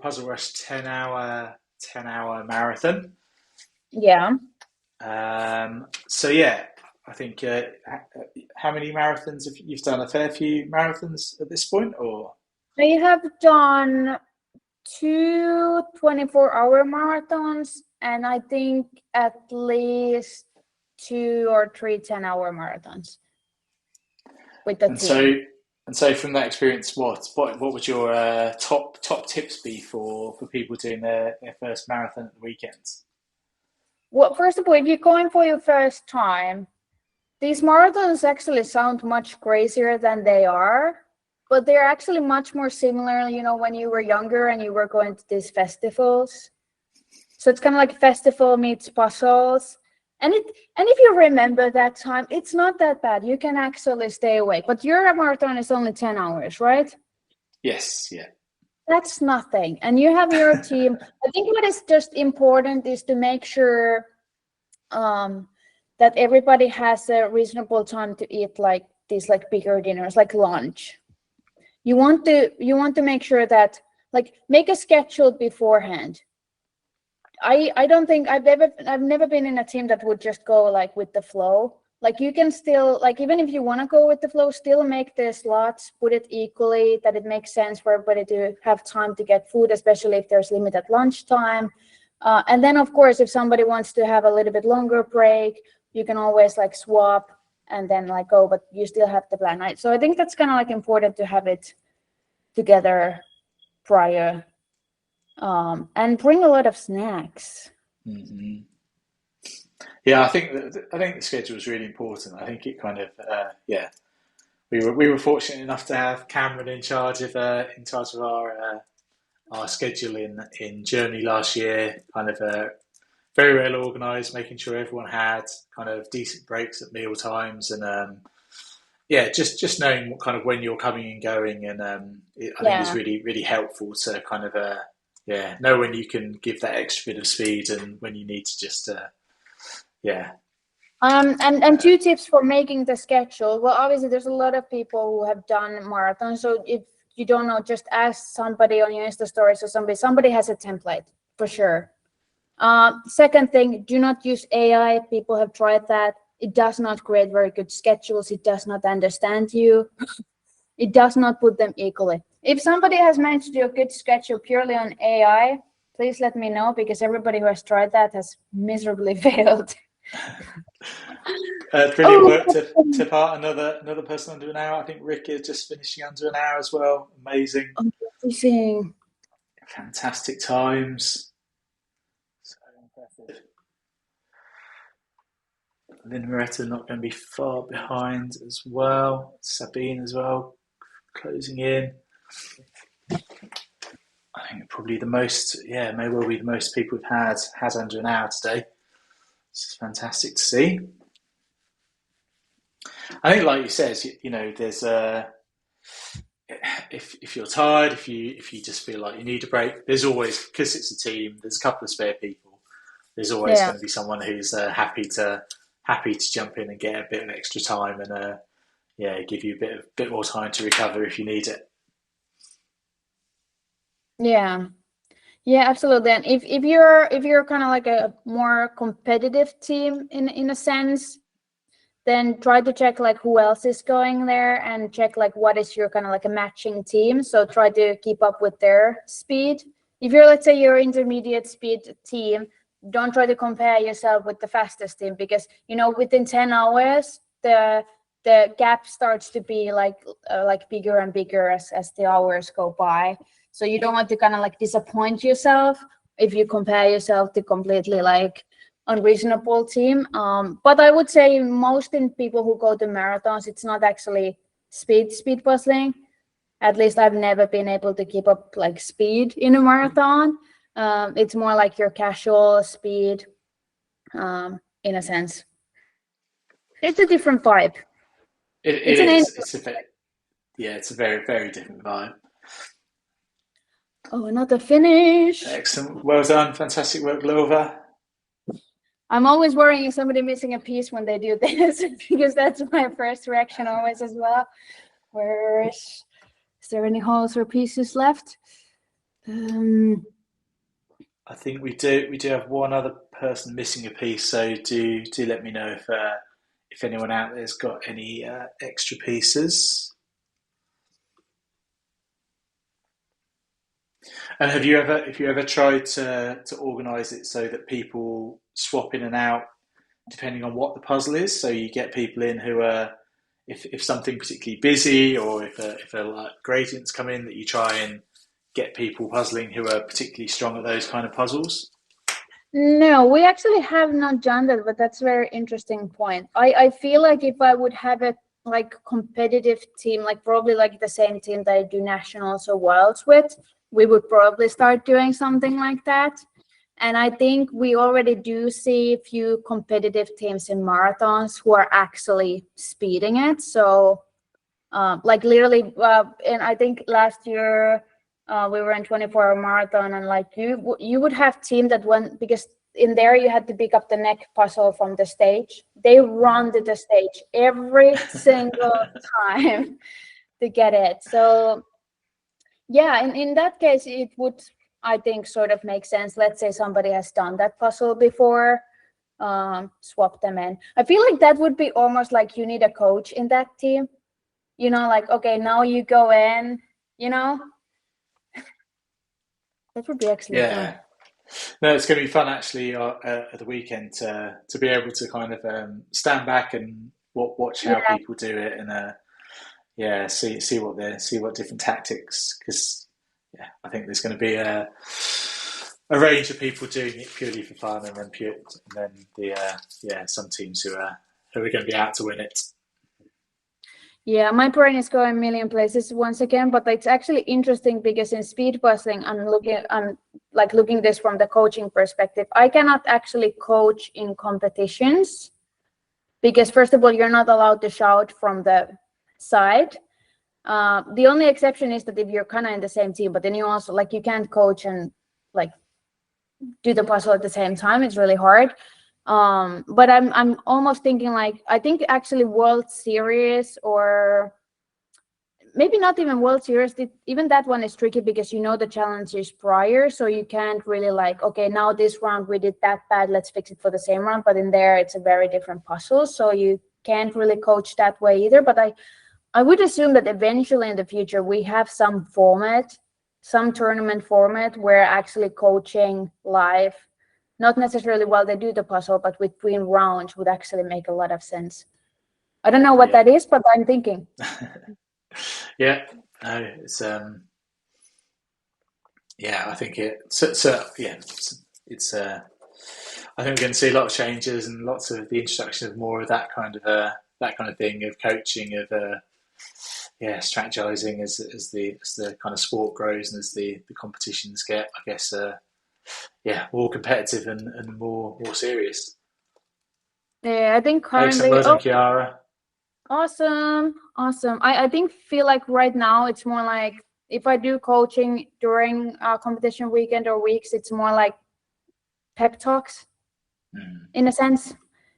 Puzzle Rush 10-hour marathon. Yeah. So yeah, I think how many marathons have you've done? A fair few marathons at this point, or? I have done 2 24-hour marathons, and I think at least 2 or 3 10-hour marathons with the team. So from that experience, what would your top tips be for people doing their first marathon at the weekends? Well, first of all, if you're going for your first time, these marathons actually sound much crazier than they are, but they're actually much more similar, when you were younger and you were going to these festivals. So it's kind of like festival meets puzzles. And if you remember that time, it's not that bad. You can actually stay awake. But your marathon is only 10 hours, right? Yes, yeah. That's nothing. And you have your team. I think what is just important is to make sure that everybody has a reasonable time to eat like these like bigger dinners, like lunch. You want to make sure that like make a schedule beforehand. I don't think I've never been in a team that would just go like with the flow. Like you can still, like, even if you want to go with the flow, still make the slots, put it equally, that it makes sense for everybody to have time to get food, especially if there's limited lunchtime. And then of course, if somebody wants to have a little bit longer break, you can always like swap and then like go, but you still have the plan, right? So I think that's kind of like important to have it together prior, and bring a lot of snacks. Mm-hmm. Yeah, I think the schedule is really important. I think it kind of we were fortunate enough to have Cameron in charge of our schedule in Germany last year. Kind of very well organised, making sure everyone had kind of decent breaks at meal times, and just knowing what kind of when you're coming and going, and I think is really really helpful to kind of know when you can give that extra bit of speed and when you need to just and two tips for making the schedule. Well, obviously there's a lot of people who have done marathons, so if you don't know, just ask somebody on your Insta stories or somebody has a template for sure. Second thing, do not use AI. People have tried that. It does not create very good schedules. It does not understand you. It does not put them equally. If somebody has managed to do a good schedule purely on AI, please let me know, because everybody who has tried that has miserably failed. Brilliant work to part another person under an hour. I think Rick is just finishing under an hour as well. Amazing. Amazing. Fantastic times. So impressive. Lynn Moretta not going to be far behind as well. Sabine as well, closing in. I think probably the most, may well be the most people we've had under an hour today. It's fantastic to see. I think, like you said, there's if you're tired, if you just feel like you need a break, there's always, because it's a team, there's a couple of spare people. There's always going to be someone who's happy to jump in and get a bit of extra time and give you a bit more time to recover if you need it. Yeah, absolutely. And if you're kind of like a more competitive team in a sense, then try to check like who else is going there and check like what is your kind of like a matching team. So try to keep up with their speed. If you're, let's say, your intermediate speed team, don't try to compare yourself with the fastest team, because within 10 hours the gap starts to be like bigger and bigger as the hours go by. So you don't want to kind of like disappoint yourself if you compare yourself to completely like unreasonable team. But I would say most people who go to marathons, it's not actually speed puzzling. At least I've never been able to keep up like speed in a marathon. It's more like your casual speed, in a sense. It's a different vibe. It's a very, very different vibe. Oh, another finish. Excellent. Well done. Fantastic work, Lova. I'm always worrying if somebody missing a piece when they do this, because that's my first reaction always as well. Is there any holes or pieces left? I think we do have one other person missing a piece, so do let me know if anyone out there's got any extra pieces. And have you ever tried to organise it so that people swap in and out depending on what the puzzle is? So you get people in who are, if something particularly busy, or if like gradients come in, that you try and get people puzzling who are particularly strong at those kind of puzzles? No, we actually have not done that, but that's a very interesting point. I feel like if I would have a like competitive team, like probably like the same team that I do nationals or worlds with, we would probably start doing something like that. And I think we already do see a few competitive teams in marathons who are actually speeding it. So like literally, and I think last year we were in 24-hour marathon, and like you would have team that went, because in there you had to pick up the neck puzzle from the stage. They run to the stage every single time to get it. So yeah, in that case, it would, I think, sort of make sense. Let's say somebody has done that puzzle before, swap them in. I feel like that would be almost like you need a coach in that team. You know, like, okay, now you go in, you know? That would be actually fun. No, it's going to be fun actually at the weekend to be able to kind of stand back and watch how people do it, and see what different tactics, because I think there's going to be a range of people doing it purely for fun, and then some teams who are going to be out to win it. Yeah, my brain is going a million places once again, but it's actually interesting because in speed busting, I'm looking this from the coaching perspective. I cannot actually coach in competitions because, first of all, you're not allowed to shout from the side. The only exception is that if you're kind of in the same team, but then you also you can't coach and do the puzzle at the same time. It's really hard. But I'm almost thinking I think actually World Series, or maybe not even World Series, even that one is tricky because you know the challenges prior, so you can't really okay, now this round we did that bad, let's fix it for the same round. But in there it's a very different puzzle, so you can't really coach that way either. But I would assume that eventually in the future we have some format, some tournament format where actually coaching live, not necessarily while they do the puzzle, but between rounds, would actually make a lot of sense. I don't know what that is, but I'm thinking. I think it's I think we're going to see a lot of changes and lots of the introduction of more of that kind of thing, of coaching, of strategizing as the kind of sport grows and as the competitions get, I guess, more competitive and more serious. Yeah, I think currently. Excellent, well done, Chiara. Awesome. I feel like right now it's more like if I do coaching during competition weekend or weeks, it's more like pep talks in a sense.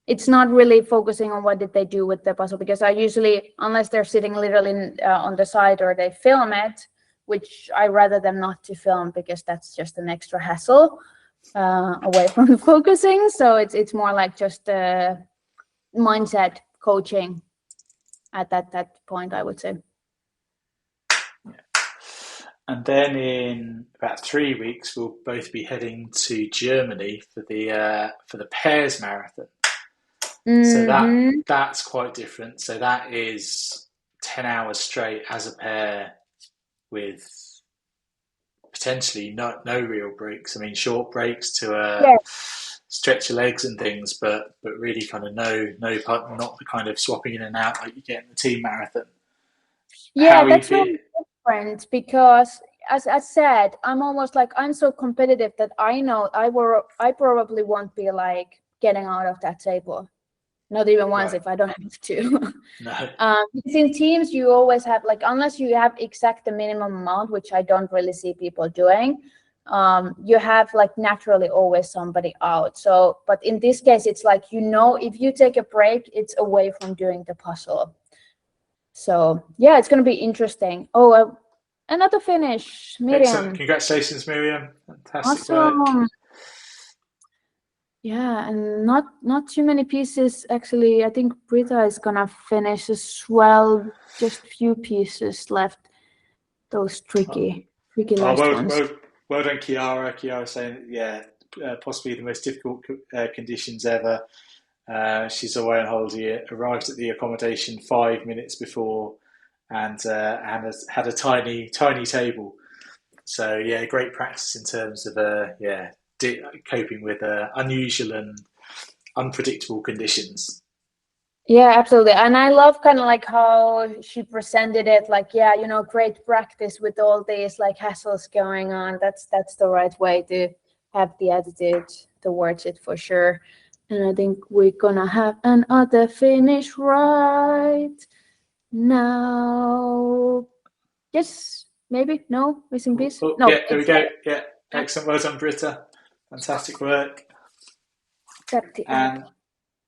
It's not really focusing on what did they do with the puzzle, because I usually, unless they're sitting literally on the side or they film it, which I rather them not to film because that's just an extra hassle away from the focusing. So it's more like just mindset coaching at that point, I would say. And then in about 3 weeks, we'll both be heading to Germany for the pairs marathon. So that's quite different. So that is 10 hours straight as a pair with potentially no real breaks. I mean, short breaks to stretch your legs and things, but really kind of not the kind of swapping in and out like you get in the team marathon. Yeah, that's really different because, as I said, I'm almost I'm so competitive that I know I probably won't be getting out of that table. Not even once if I don't have to. No. Because in teams, you always have unless you have exact the minimum amount, which I don't really see people doing, you have naturally always somebody out. So, but in this case, it's if you take a break, it's away from doing the puzzle. So yeah, it's going to be interesting. Oh, another finish, Miriam. Excellent. Congratulations, Miriam. Fantastic awesome work. Yeah, and not too many pieces actually. I think Britta is gonna finish as well. Just few pieces left. Those tricky last ones. Well done, Chiara. Chiara saying, possibly the most difficult conditions ever. She's away on holiday. Arrived at the accommodation 5 minutes before, and has had a tiny table. So yeah, great practice in terms of coping with unusual and unpredictable conditions. Yeah, absolutely. And I love kind of how she presented it, great practice with all these hassles going on. That's the right way to have the attitude towards it for sure. And I think we're gonna have another finish right now. Yes, maybe no. Missing piece. Oh, No. yeah, there we go. Yeah, excellent. Well done, Britta. Fantastic work. Tap the app. And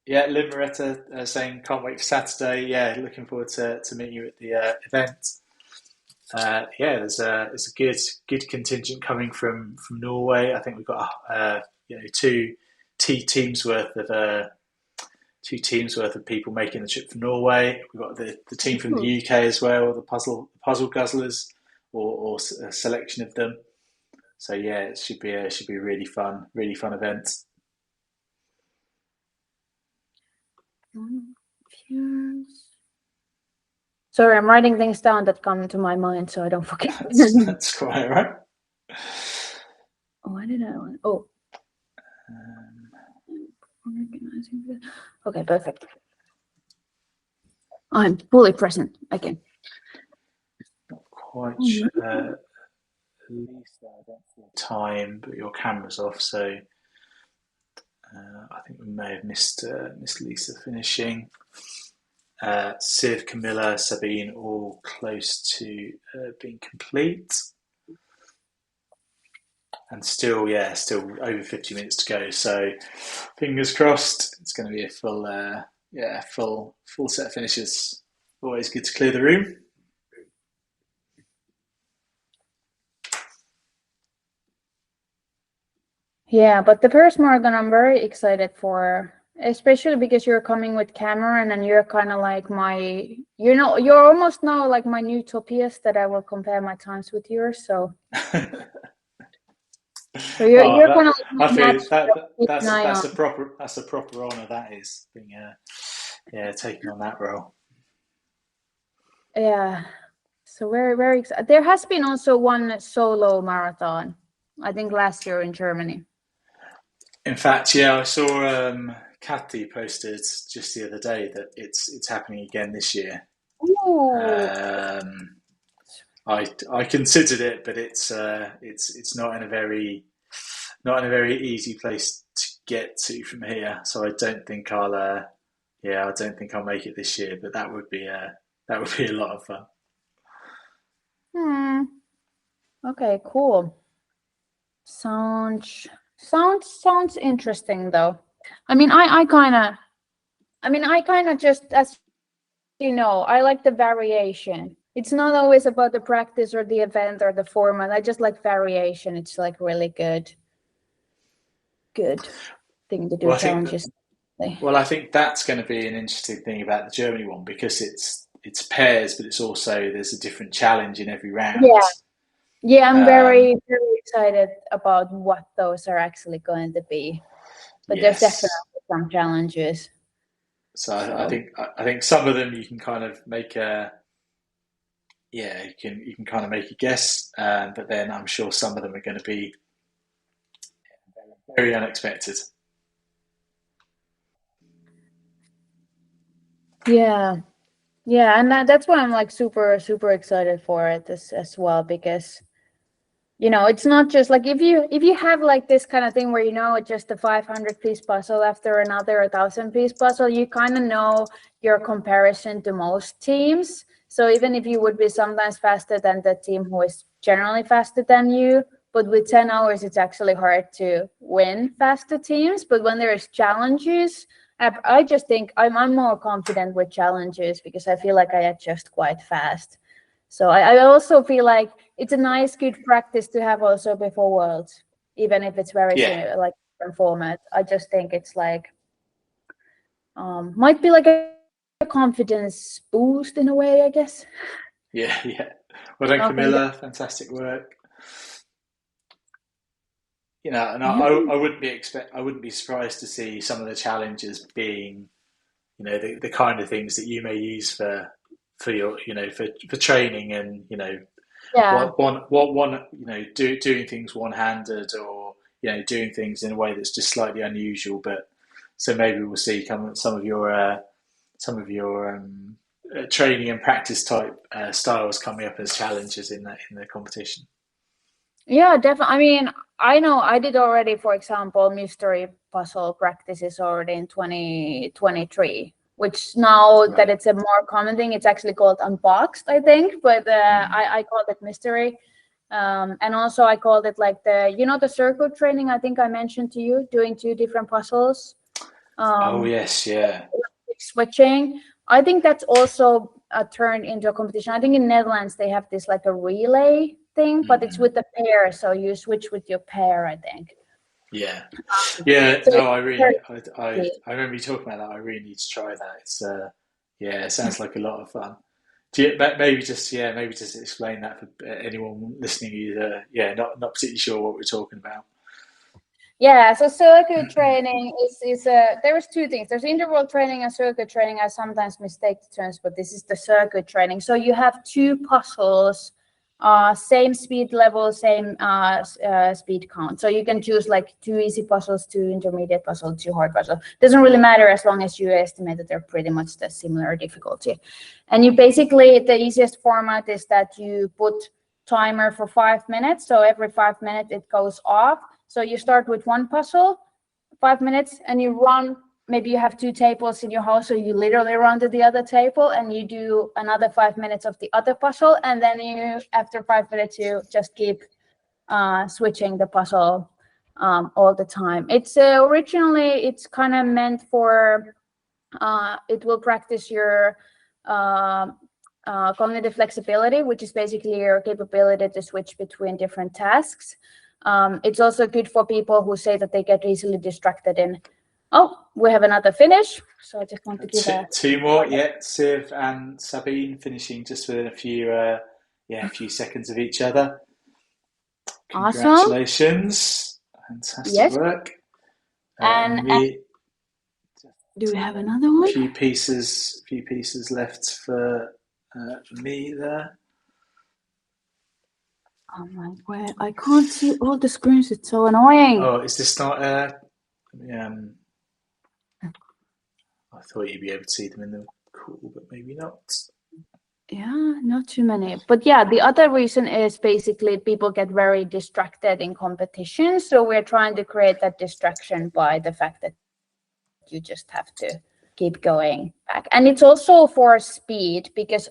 yeah, Lynn Moretta saying can't wait for Saturday. Yeah, looking forward to meeting you at the event. Yeah, there's a good contingent coming from Norway. I think we've got two teams worth of 2 teams worth of people making the trip from Norway. We've got the team from the UK as well, the Puzzle Guzzlers, or a selection of them. So yeah, it should be a really fun event. Sorry, I'm writing things down that come to my mind so I don't forget. That's quite all right. Why did I want? Oh. Okay, perfect. I'm fully present again. Not quite sure. Lisa, I don't see the time, but your camera's off, so I think we may have missed Lisa finishing. Siv, Camilla, Sabine, all close to being complete. And still over 50 minutes to go. So fingers crossed, it's going to be a full set of finishes. Always good to clear the room. Yeah, but the first marathon I'm very excited for, especially because you're coming with Cameron and you're kind of like you're almost now like my new Topias that I will compare my times with yours. So you're kind of like that's a proper honour. That is being taking on that role. Yeah, so very, very excited. There has been also one solo marathon, I think last year in Germany. In fact, yeah, I saw Kathy posted just the other day that it's happening again this year. I considered it, but it's not in a very easy place to get to from here. So I don't think I'll make it this year. But that would be a lot of fun. Okay, cool. Sounds interesting though. I mean, I kind of just, as you know, I like the variation. It's not always about the practice or the event or the format. I just like variation. It's like really good thing to do, challenges. I think that's going to be an interesting thing about the Germany one, because it's pairs, but it's also there's a different challenge in every round. Yeah, I'm very, very excited about what those are actually going to be. But there's definitely some challenges. So I think some of them you can kind of make you can kind of make a guess, but then I'm sure some of them are going to be very unexpected. Yeah, and that's why I'm like super, super excited for it as well, because it's not just like if you have like this kind of thing where it's just a 500-piece puzzle after another 1,000-piece puzzle, you kind of know your comparison to most teams. So even if you would be sometimes faster than the team who is generally faster than you, but with 10 hours, it's actually hard to win faster teams. But when there's challenges, I just think I'm more confident with challenges because I feel like I adjust quite fast. So I also feel like it's a nice, good practice to have also before Worlds, even if it's very similar, like different format. I just think it's like might be like a confidence boost in a way, I guess. Yeah. Well done, Camilla. Fantastic work. And I wouldn't be surprised to see some of the challenges being, the kind of things that you may use for your, for training and, doing things one-handed, or, doing things in a way that's just slightly unusual. But so maybe we'll see some of your training and practice type styles coming up as challenges in the competition. Yeah, definitely. I mean, I know I did already, for example, mystery puzzle practices already in 2023, which now that Right. it's a more common thing, it's actually called unboxed, I think, but I called it mystery. And also I called it like the circuit training I think I mentioned to you, doing two different puzzles. Oh Um, yes, yeah. switching. I think that's also turned into a competition. I think in Netherlands they have this like a relay thing, but it's Mm. with the pair, so you switch with your pair, I think. Yeah. Yeah, So no, it's very easy. I remember you talking about that. I really need to try that. It's yeah, it sounds like a lot of fun. Do you, maybe just explain that for anyone listening who's not particularly sure what we're talking about. Yeah, so circuit training is there's two things. There's interval training and circuit training. I sometimes mistake the terms, but this is the circuit training. So you have two puzzles, same speed level, same speed count. So you can choose like two easy puzzles, two intermediate puzzles, two hard puzzles. Doesn't really matter as long as you estimate that they're pretty much the similar difficulty. And you basically, the easiest format is that you put timer for 5 minutes. So every 5 minutes it goes off. So you start with one puzzle, 5 minutes, and you run. Maybe you have two tables in your house, so you literally run to the other table and you do another 5 minutes of the other puzzle. And then after 5 minutes, you just keep switching the puzzle all the time. It's originally, it's kind of meant for, it will practice your uh, cognitive flexibility, which is basically your capability to switch between different tasks. It's also good for people who say that they get easily distracted in, oh, we have another finish. So I just want to give a Two more, yeah. Siv and Sabine finishing just within a few seconds of each other. awesome. Congratulations, fantastic Yes. work. And Me, do we have another one? few pieces left for me there. Oh my god, I can't see all the screens. It's so annoying. Oh, is this not? I thought you'd be able to see them in the call, but maybe not. Yeah, not too many. But yeah, the other reason is basically people get very distracted in competition. So we're trying to create that distraction by the fact that you just have to keep going back. And it's also for speed, because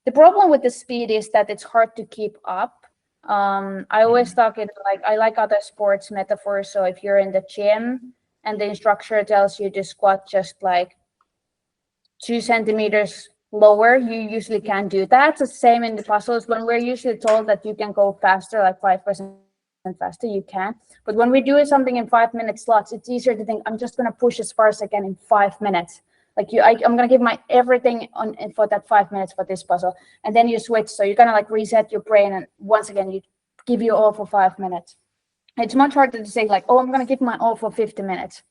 the problem with the speed is that it's hard to keep up. I always talk it like, I like other sports metaphors. So if you're in the gym and the instructor tells you to squat just like 2 centimeters lower, you usually can't do that. It's the same in the puzzles. When we're usually told that you can go faster, like 5% faster, you can. But when we do something in 5 minute slots, it's easier to think, I'm just going to push as far as I can in 5 minutes. Like I'm going to give my everything on for that 5 minutes for this puzzle. And then you switch. So you're going to like reset your brain. And once again, you give you all for 5 minutes. It's much harder to say like, oh, I'm going to give my all for 50 minutes.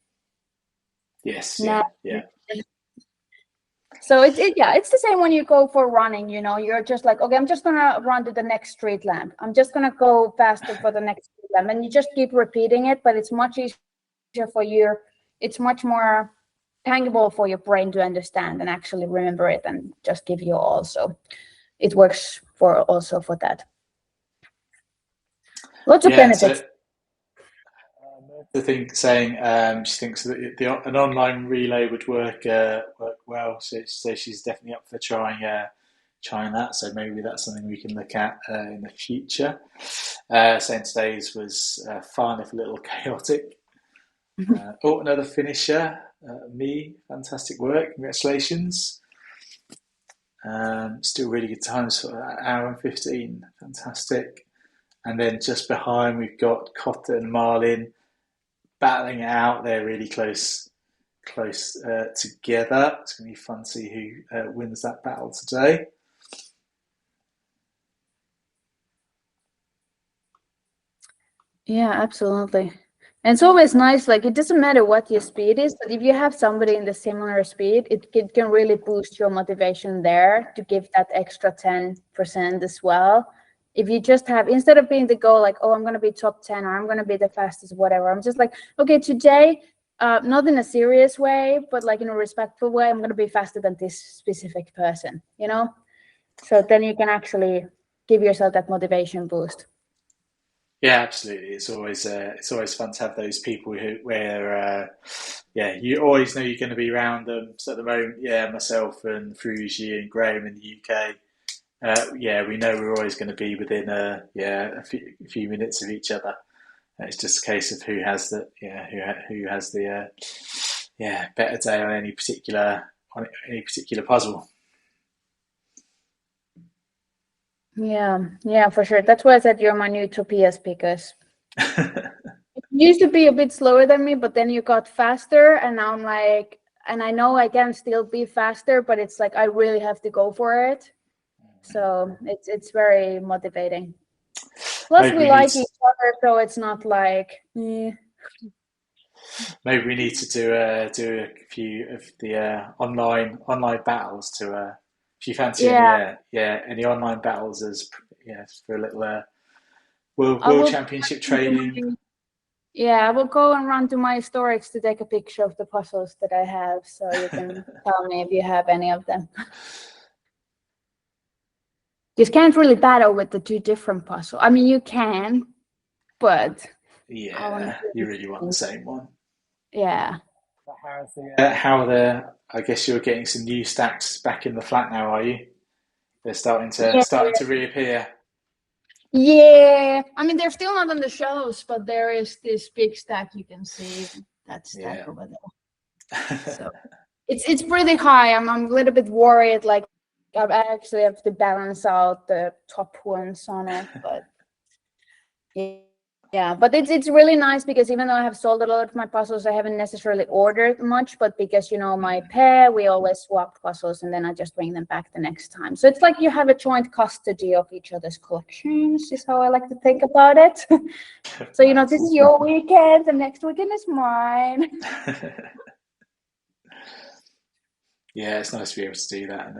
Yes, No. yeah. So it's the same when you go for running, you're just like, okay, I'm just gonna run to the next street lamp. I'm just gonna go faster for the next street lamp. And you just keep repeating it, but it's much easier for you. It's much more tangible for your brain to understand and actually remember it and just give you all. So it works also for that. Lots of benefits. So the thing saying she thinks that an online relay would work well. So she's definitely up for trying that. So maybe that's something we can look at in the future. Saying today's was fun, if a little chaotic. Another finisher, me. Fantastic work. Congratulations. Still really good times for that hour and 15. Fantastic. And then just behind, we've got Cotta and Marlin battling it out. They're really close together. It's going to be fun to see who wins that battle today. Yeah, absolutely. And it's always nice, like it doesn't matter what your speed is, but if you have somebody in the similar speed, it can really boost your motivation there to give that extra 10% as well. If you just have, instead of being the goal, like, oh, I'm going to be top 10 or I'm going to be the fastest, whatever, I'm just like, okay, today, not in a serious way, but like in a respectful way, I'm going to be faster than this specific person, So then you can actually give yourself that motivation boost. Yeah, absolutely. It's always fun to have those people yeah, you always know you're going to be around them. So at the moment, yeah, myself and Fruji and Graham in the UK, yeah, we know we're always going to be within a few minutes of each other. It's just a case of who has the who has the better day on any particular puzzle. Yeah, for sure. That's why I said you're my new Topias, because you used to be a bit slower than me, but then you got faster, and now I'm like, and I know I can still be faster, but it's like I really have to go for it. So it's very motivating. Plus, Maybe we we need like to, each other, so it's not like, maybe we need to do a few of the online battles to if you fancy any yeah, any online battles as for a little I world will. championship training. Yeah, I will go and run to my storage to take a picture of the puzzles that I have, so you can tell me if you have any of them. You can't really battle with the two different puzzles. I mean, you can, but I want Yeah, you really want the to. same one. Yeah. How are the? I guess you're getting some new stacks back in the flat now, are you? They're Yeah. starting to reappear. Yeah. I mean, they're still not on the shelves, but there is this big stack you can see, that stack Yeah. over there. So it's pretty high. I'm a little bit worried. Like I actually have to balance out the top ones on it, but yeah. But it's really nice because even though I have sold a lot of my puzzles, I haven't necessarily ordered much. But because my pair, we always swap puzzles, and then I just bring them back the next time. So it's like you have a joint custody of each other's collections. Is how I like to think about it. So Nice. this is your weekend, the next weekend is mine. Yeah, it's nice to be able to do that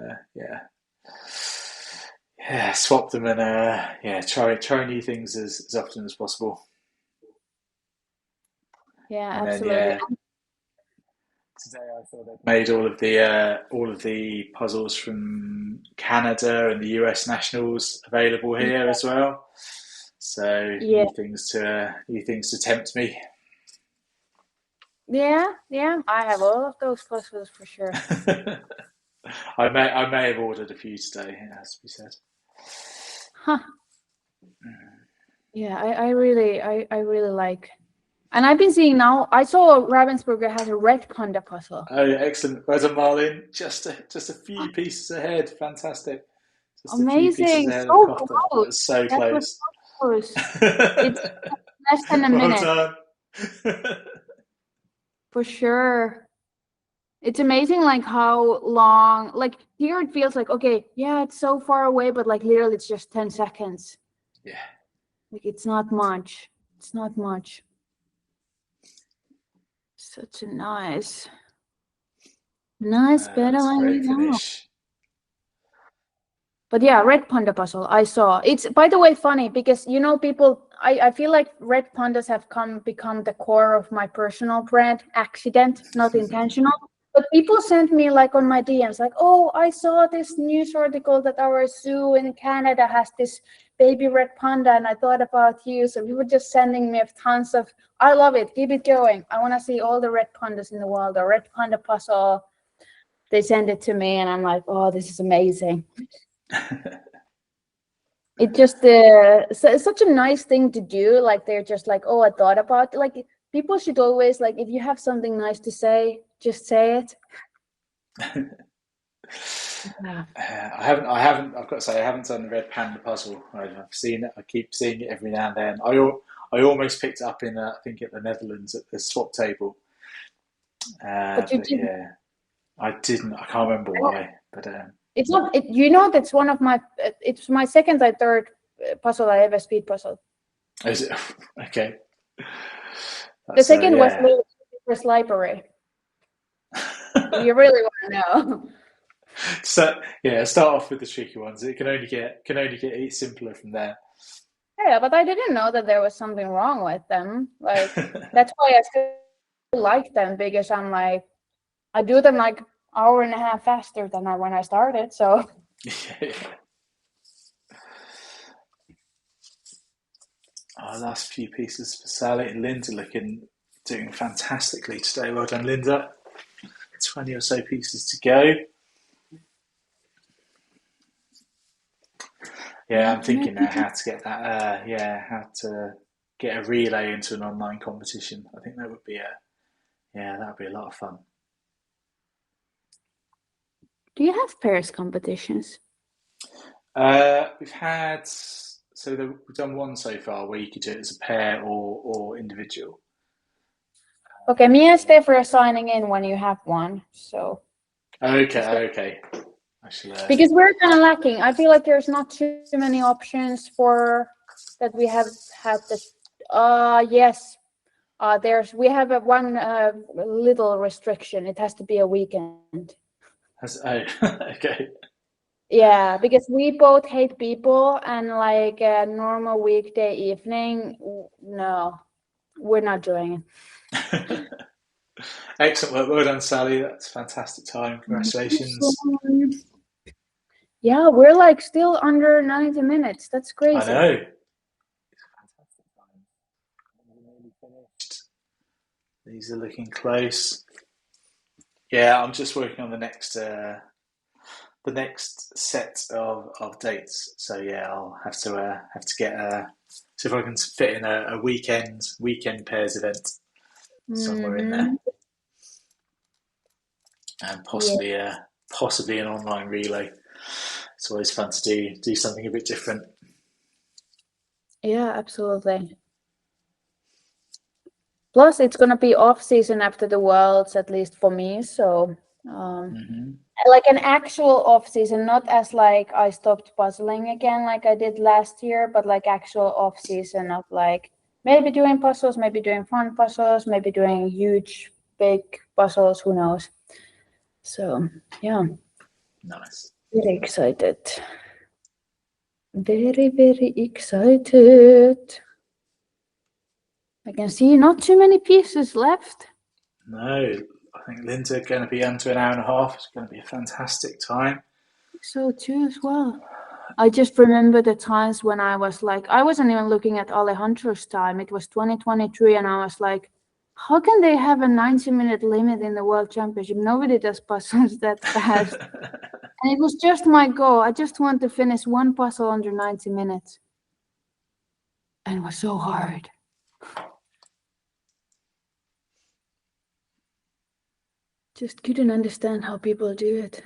and swap them and try new things as often as possible. Yeah, And then absolutely. today I saw they made all of the puzzles from Canada and the US Nationals available here as well. So Yeah, new things to tempt me. yeah. I have all of those puzzles for sure. I may have ordered a few today, it has to be said. Huh. Yeah, I really like. And I've been seeing now, I saw Ravensburger has a red panda puzzle. Oh, yeah, excellent. Where's a Marlin? Just a few pieces ahead. Fantastic. Just a few pieces Amazing. ahead of So Costa. That close. was so That was close. so close. It's less than a Well minute done. for sure. It's amazing like how long, like here it feels like, okay, yeah, it's so far away, but like literally it's just 10 seconds. Yeah. Like it's not much. It's not much. Such a nice That's a great battling. finish. But yeah, red panda puzzle I saw. It's, by the way, funny because people, I feel like red pandas have become the core of my personal brand. Accident, not intentional. But people sent me like on my DMs like, oh, I saw this news article that our zoo in Canada has this baby red panda, and I thought about you. So we were just sending me tons of. I love it. Keep it going. I want to see all the red pandas in the world. A red panda puzzle. They send it to me, and I'm like, oh, this is amazing. It just so it's such a nice thing to do. Like they're just like, oh, I thought about it. Like people should always, like, if you have something nice to say, just say it. Yeah. I've got to say I haven't done the red panda puzzle. I've seen it. I keep seeing it every now and then. I almost picked it up in I think at the Netherlands at the swap table. But you But did. yeah, I didn't. I can't remember why. But It's not. That's one of my. It's my second or third puzzle I ever speed puzzle. is it okay? The That's second was yeah. First Library. You really want to know? So yeah, start off with the tricky ones. It can only get simpler from there. Yeah, but I didn't know that there was something wrong with them. Like that's why I still like them, because I'm like, I do them like hour and a half faster than when I started. So Our last few pieces for Sally and Linda doing fantastically today. Well done, Linda. 20 or so pieces to go. Yeah, I'm thinking now how to get that. How to get a relay into an online competition. I think that would be that would be a lot of fun. Do you have pairs competitions? We've done one so far where you could do it as a pair or individual. Okay, me and Steph are signing in when you have one. So. Okay. Because we're kind of lacking. I feel like there's not too many options for that we have had this. Yes. We have one little restriction. It has to be a weekend. Okay. Yeah, because we both hate people, and like a normal weekday evening, no, we're not doing it. Excellent work. Well done, Sally. That's a fantastic time. Congratulations. Yeah, we're like still under 90 minutes. That's crazy. I know. It's a fantastic time. Nearly finished. These are looking close. Yeah, I'm just working on the next set of dates. So yeah, I'll have to get see if I can fit in a weekend pairs event somewhere in there, and possibly an online relay. It's always fun to do something a bit different. Yeah, absolutely. Plus, it's gonna be off season after the Worlds, at least for me. So, like an actual off season, not as like I stopped puzzling again like I did last year, but like actual off season of like maybe doing puzzles, maybe doing fun puzzles, maybe doing huge, big puzzles. Who knows? So yeah, Nice. very excited. Very, very excited. I can see not too many pieces left. No, I think Linda going to be under an hour and a half. It's going to be a fantastic time. So too as well. I just remember the times when I was like, I wasn't even looking at Alejandro's time. It was 2023, and I was like, how can they have a 90-minute limit in the World Championship? Nobody does puzzles that fast. And it was just my goal. I just want to finish one puzzle under 90 minutes. And it was so hard. Just couldn't understand how people do it.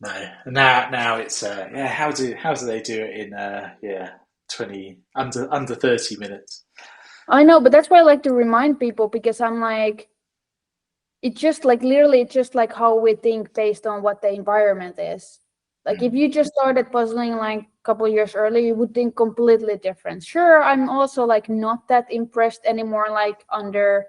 No, now it's how do they do it in 20 under 30 minutes? I know, but that's why I like to remind people, because I'm like, it's just like literally it's just like how we think based on what the environment is. Like if you just started puzzling like a couple of years earlier, you would think completely different. Sure, I'm also like not that impressed anymore, like under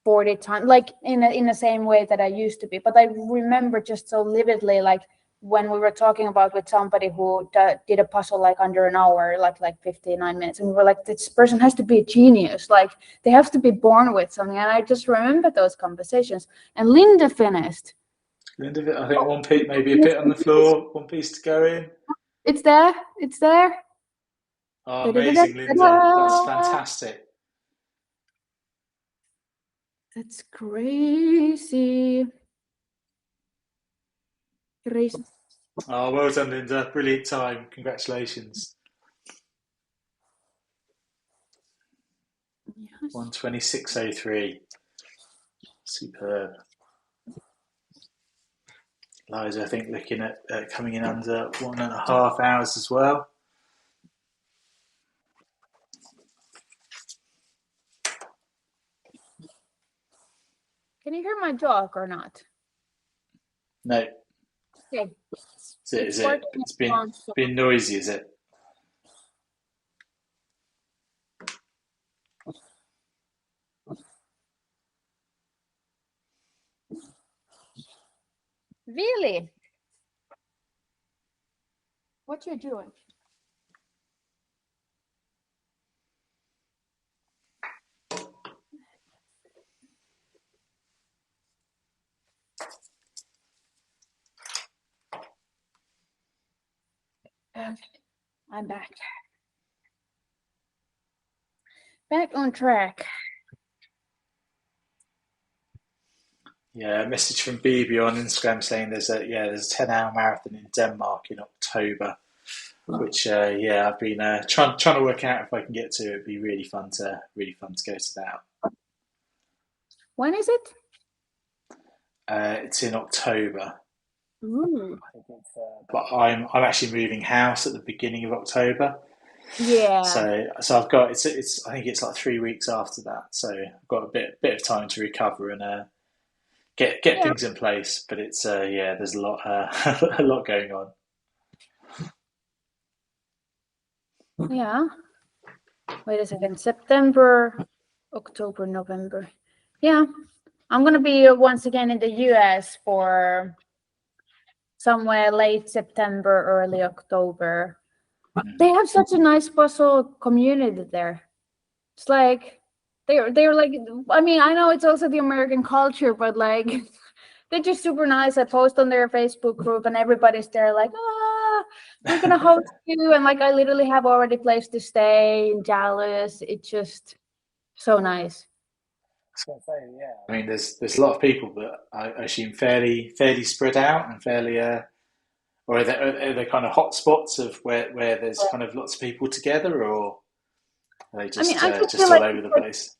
40 times, like in the same way that I used to be. But I remember just so vividly, like when we were talking about with somebody who did a puzzle like under an hour, like 59 minutes, and we were like, this person has to be a genius, like they have to be born with something. And I just remember those conversations. And Linda finished. Linda, I think one piece, maybe a bit on the floor, one piece to go in. It's there. Oh, amazing, Linda. That's fantastic. That's crazy. Oh, well done, Linda. Brilliant time. Congratulations. Yes. 1:26:03. Superb. Liza, I think, looking at coming in under 1.5 hours as well. Can you hear my dog or not? No. Okay. It's been noisy, is it? Really? What you doing? Okay, I'm back. Back on track. Yeah, a message from Bibi on Instagram saying there's a 10-hour marathon in Denmark in October, which I've been trying to work out if I can get to. It'd be really fun to go to that. When is it? It's in October. Ooh. But I'm actually moving house at the beginning of October. Yeah. So I've got it's I think it's like 3 weeks after that. So I've got a bit of time to recover and get things in place. But it's there's a lot a lot going on. Yeah. Wait a second. September, October, November. Yeah. I'm gonna be once again in the US for somewhere late September, early October. They have such a nice puzzle community there. It's like they're like, I mean, I know it's also the American culture, but like they're just super nice. I post on their Facebook group and everybody's there like, we're gonna host you, and like I literally have already place to stay in Dallas. It's just so nice. I mean, there's a lot of people, but I assume fairly spread out and fairly or are there kind of hot spots of where there's kind of lots of people together, or are they just I just just feel all like over the place?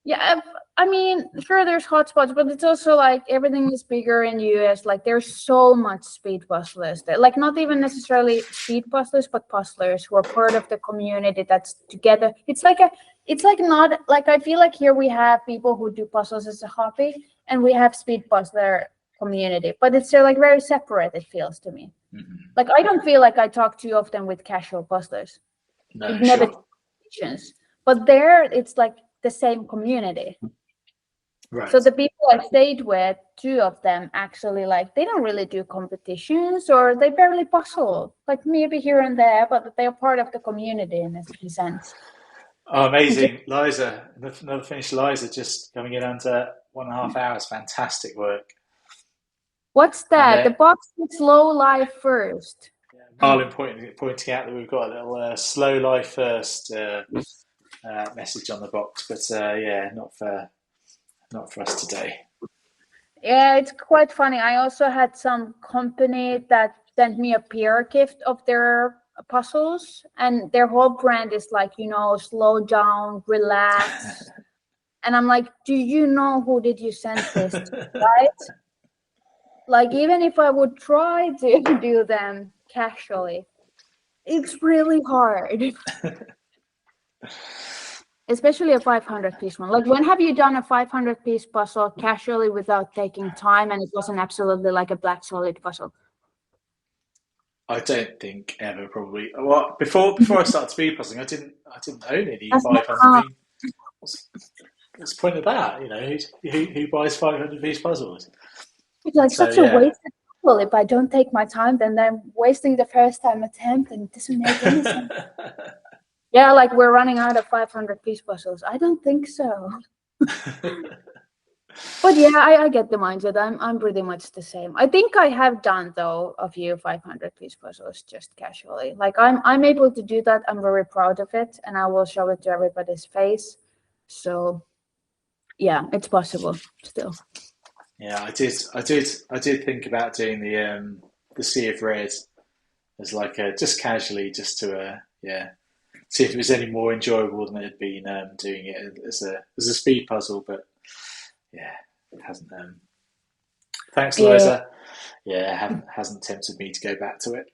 yeah, I mean, sure, there's hotspots, but it's also like everything is bigger in US. Like there's so much speed puzzlers there. Like not even necessarily speed puzzlers, but puzzlers who are part of the community that's together. It's like not like I feel like here we have people who do puzzles as a hobby, and we have speed puzzler community, but it's like very separate. It feels to me. Mm-hmm. Like I don't feel like I talk too often with casual puzzlers. No, It never sure. changes. But there, it's like the same community. Right. So the people I stayed with, two of them actually like they don't really do competitions or they barely puzzle, like maybe here and there, but they're part of the community in a sense. Oh, amazing. Liza, another finished Liza just coming in under 1.5 hours. Fantastic work. What's And that? The box with slow life first. Marlon pointing out that we've got a little slow life first message on the box, but not for us today. Yeah, it's quite funny. I also had some company that sent me a peer gift of their puzzles, and their whole brand is like, slow down, relax. And I'm like, do you know who did you send this to, right? Like, even if I would try to do them casually, it's really hard. Especially a 500-piece one. Like, when have you done a 500-piece puzzle casually without taking time, and it wasn't absolutely like a black solid puzzle? I don't think ever, probably. Well, before I started speed puzzling, I didn't own any 500. What's the point of that? Who buys 500-piece puzzles? It's like such a wasted puzzle. If I don't take my time, then I'm wasting the first time attempt, and it doesn't make any sense. Yeah, like we're running out of 500-piece puzzles. I don't think so. But yeah, I get the mindset. I'm pretty much the same. I think I have done though a few 500-piece puzzles just casually. Like I'm able to do that. I'm very proud of it, and I will show it to everybody's face. So yeah, it's possible still. Yeah, I did think about doing the Sea of Red as like just casually, just to see if it was any more enjoyable than it had been doing it as a speed puzzle. But yeah, it hasn't. Thanks, Liza. Yeah, hasn't tempted me to go back to it.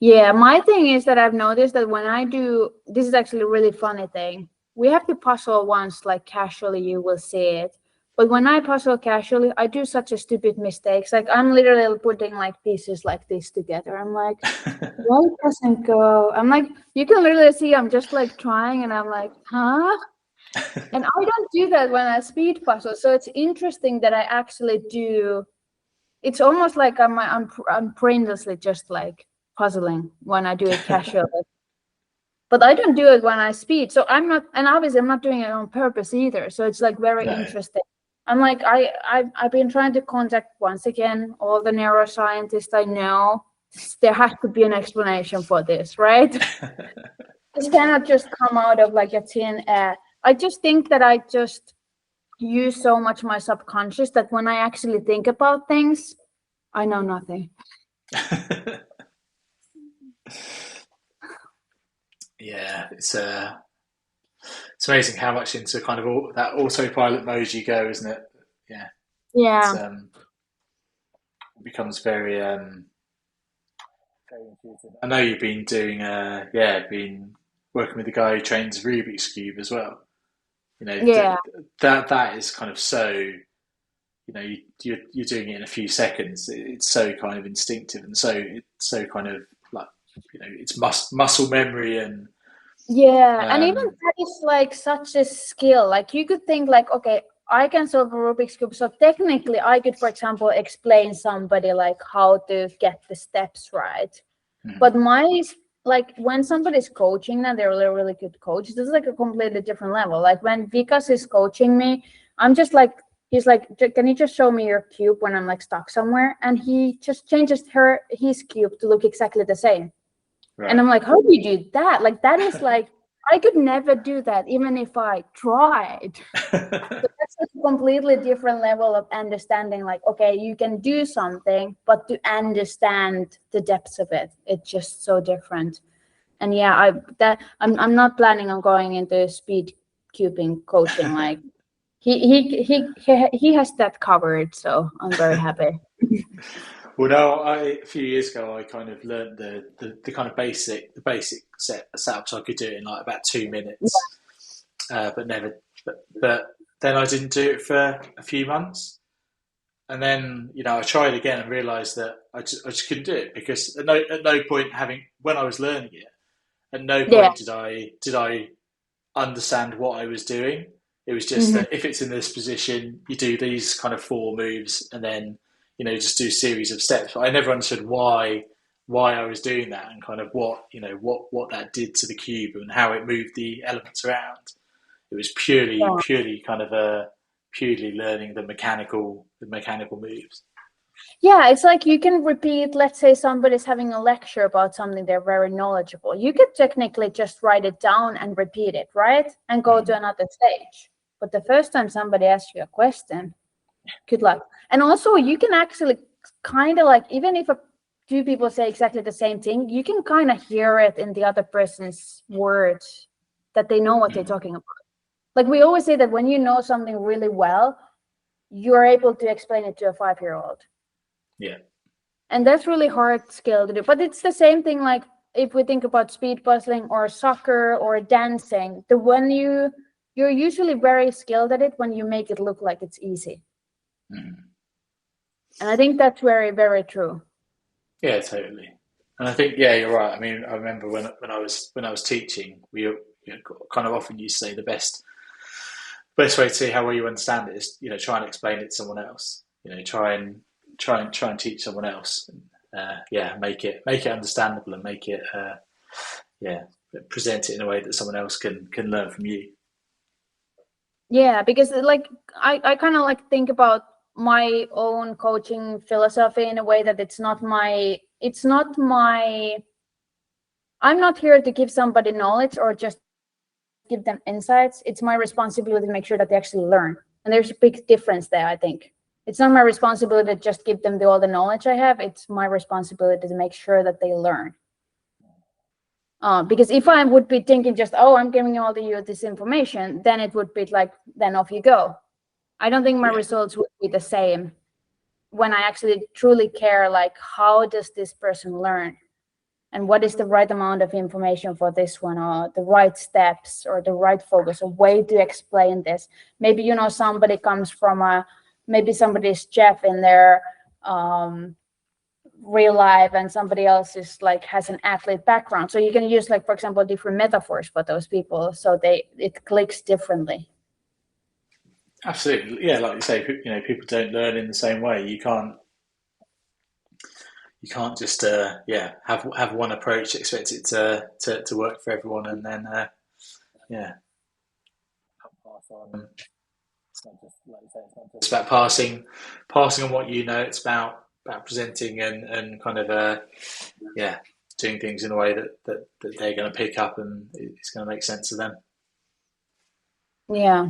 Yeah, my thing is that I've noticed that when I do, this is actually a really funny thing. We have to puzzle once, like casually, you will see it. But when I puzzle casually, I do such a stupid mistakes. Like I'm literally putting like pieces like this together. I'm like, why it doesn't go? I'm like, you can literally see I'm just like trying, and I'm like, huh? And I don't do that when I speed puzzle. So it's interesting that I actually do. It's almost like I'm brainlessly just like puzzling when I do it casually. But I don't do it when I speed. So I'm not, and obviously I'm not doing it on purpose either. So it's like very interesting. I'm like, I've been trying to contact once again all the neuroscientists I know there has to be an explanation for this, right? This cannot just come out of like a thin air. I just think that I just use so much my subconscious that when I actually think about things, I know nothing. Yeah, it's amazing how much into kind of that autopilot mode you go, isn't it? Yeah, it's Yeah. becomes very very intuitive. I know you've been doing been working with the guy who trains Rubik's Cube as well. You know, Yeah. that is kind of so, you're doing it in a few seconds. It's so kind of instinctive, and it's so kind of like, it's muscle memory. And Yeah, and even um, that is like such a skill. Like you could think like, okay, I can solve a Rubik's Cube. So technically I could, for example, explain somebody like how to get the steps right. But like when somebody's coaching them, they're a really good coach. This is like a completely different level. Like when Vikas is coaching me, I'm just like, he's like, can you just show me your cube when I'm like stuck somewhere? And he just changes his cube to look exactly the same. right. And I'm like, how do you do that? Like that is like, I could never do that even if I tried. So that's a completely different level of understanding. Like, okay, you can do something, but to understand the depths of it, it's just so different. And yeah, I'm not planning on going into speed cubing coaching. Like he has that covered, so I'm very happy. Well, no, a few years ago, I kind of learned the kind of the basic setup, so I could do it in like about 2 minutes, but never. But then I didn't do it for a few months, and then I tried again and realised that I just couldn't do it, because at no point, when I was learning it, at no Yeah. point did I understand what I was doing. It was just that if it's in this position, you do these kind of 4 moves, and then just do a series of steps. But I never understood why I was doing that, and kind of what that did to the cube and how it moved the elements around. It was purely kind of purely learning the mechanical moves. Yeah, it's like you can repeat, let's say somebody's having a lecture about something they're very knowledgeable. You could technically just write it down and repeat it, right? And go to another stage. But the first time somebody asks you a question, good luck. And also you can actually kind of like, even if two people say exactly the same thing, you can kind of hear it in the other person's words that they know what they're talking about. Like we always say that when you know something really well, you're able to explain it to a 5-year-old. Yeah. And that's really hard skill to do. But it's the same thing, like if we think about speed puzzling or soccer or dancing, you're usually very skilled at it when you make it look like it's easy. And I think that's very, very true. Yeah, totally. And I think, yeah, you're right. I mean, I remember when I was teaching, we kind of often used to say the best way to see how well you understand it is, try and explain it to someone else. Try and teach someone else. Make it understandable, and make it present it in a way that someone else can learn from you. Yeah, because like I kind of like think about my own coaching philosophy in a way that I'm not here to give somebody knowledge or just give them insights. It's my responsibility to make sure that they actually learn. And there's a big difference there, I think. It's not my responsibility to just give them all the knowledge I have. It's my responsibility to make sure that they learn. Because if I would be thinking just, oh, I'm giving all you this information, then it would be like, then off you go. I don't think my results would be the same when I actually truly care, like, how does this person learn? And what is the right amount of information for this one, or the right steps, or the right focus, a way to explain this. Maybe, somebody comes from maybe somebody's chef in their real life, and somebody else is like has an athlete background. So you can use, like, for example, different metaphors for those people, so it clicks differently. Absolutely, yeah. Like you say, people don't learn in the same way. You can't just have one approach, expect it to work for everyone, and then pass on. It's not just, like you say, it's not just about passing on what you know. It's about presenting and kind of doing things in a way that they're going to pick up and it's going to make sense to them. Yeah.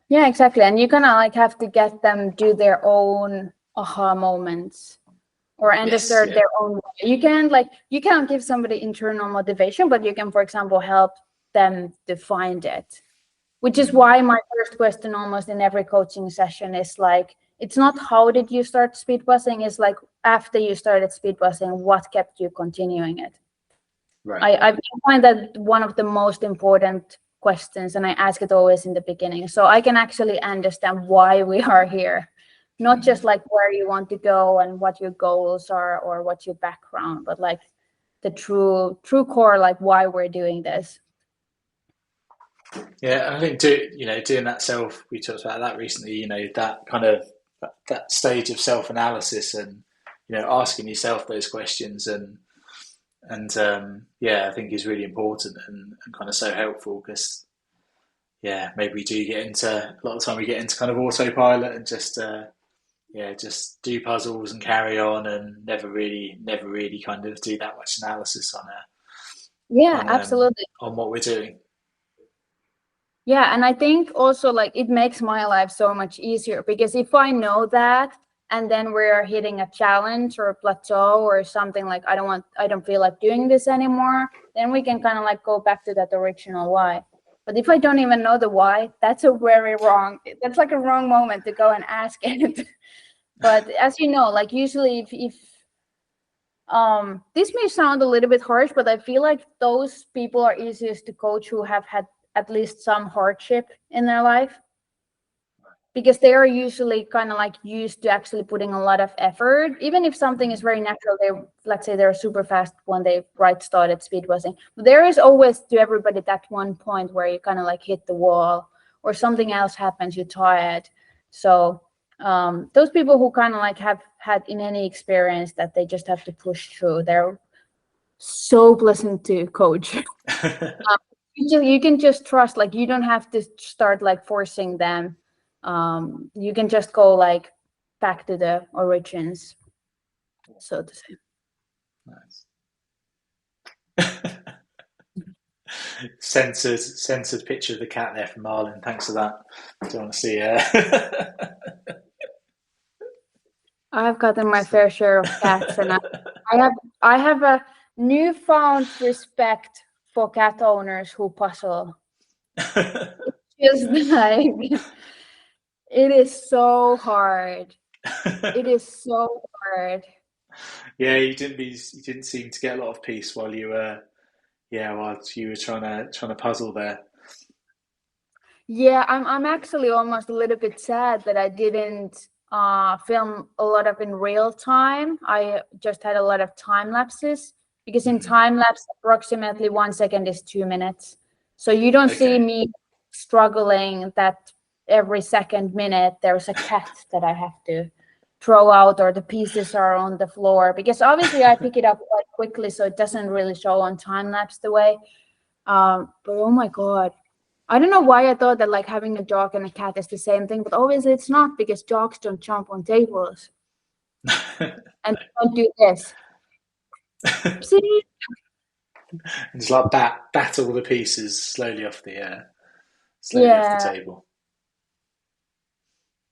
Yeah, exactly. And you kind of like have to get them do their own aha moments or understand their own way. You can't give somebody internal motivation, but you can, for example, help them to find it. Which is why my first question almost in every coaching session is like, it's not how did you start speed buzzing, it's like after you started speed buzzing, what kept you continuing it? Right. I find that one of the most important questions, and I ask it always in the beginning, so I can actually understand why we are here, not just like where you want to go and what your goals are or what your background, but like the true core, like why we're doing this. Yeah, and I think doing that we talked about that recently. That kind of that stage of self-analysis and asking yourself those questions and I think is really important and kind of so helpful because maybe we do get into a lot of the time we get into kind of autopilot and just do puzzles and carry on and never really kind of do that much analysis absolutely on what we're doing. Yeah, and I think also like it makes my life so much easier because if I know that and then we're hitting a challenge or a plateau or something like I don't feel like doing this anymore, then we can kind of like go back to that original why. But if I don't even know the why, that's that's like a wrong moment to go and ask it. But as you know, like usually if this may sound a little bit harsh, but I feel like those people are easiest to coach who have had at least some hardship in their life, because they are usually kind of like used to actually putting a lot of effort, even if something is very natural. Let's say they're super fast when they started speed buzzing, but there is always to everybody that one point where you kind of like hit the wall or something else happens, you're tired. So those people who kind of like have had in any experience that they just have to push through, they're so pleasant to coach. You can just trust, like you don't have to start like forcing them. You can just go like back to the origins, so to say. Nice. censored picture of the cat there from Marlon. Thanks for that. Do you want to see? I've gotten my fair share of cats, and I have a newfound respect for cat owners who puzzle. Just like it is so hard. It is so hard. Yeah, you didn't seem to get a lot of peace while you were trying to puzzle there. Yeah, I'm actually almost a little bit sad that I didn't film a lot of in real time. I just had a lot of time lapses, because in time lapse approximately 1 second is 2 minutes. So you don't see me struggling that every second minute there's a cat that I have to throw out or the pieces are on the floor, because obviously I pick it up quite quickly, so it doesn't really show on time lapse the way. But oh my God. I don't know why I thought that like having a dog and a cat is the same thing, but obviously it's not, because dogs don't jump on tables and don't do this. See? It's like bat all the pieces slowly off the table.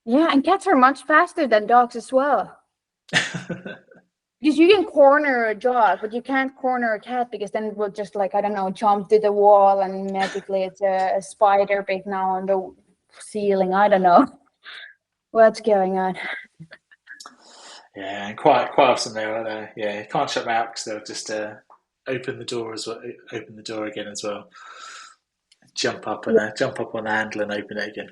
Yeah, and cats are much faster than dogs as well. Because you can corner a dog, but you can't corner a cat, because then it will just like, I don't know, jump to the wall and magically it's a spider big now on the ceiling. I don't know what's going on. Yeah, and quite often they'll you can't shut them out because they'll just open the door again as well. Jump up on the handle and open it again.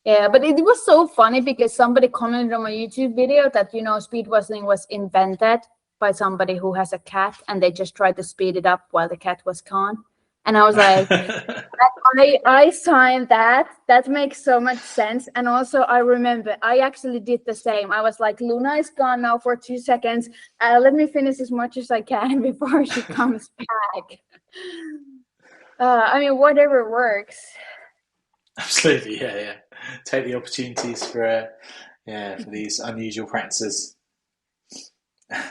Yeah, but it was so funny because somebody commented on my YouTube video that, speed buzzing was invented by somebody who has a cat, and they just tried to speed it up while the cat was gone. And I was like, I signed that. That makes so much sense. And also I remember I actually did the same. I was like, Luna is gone now for 2 seconds. Let me finish as much as I can before she comes back. I mean, whatever works. Absolutely, yeah. Take the opportunities for these unusual practices.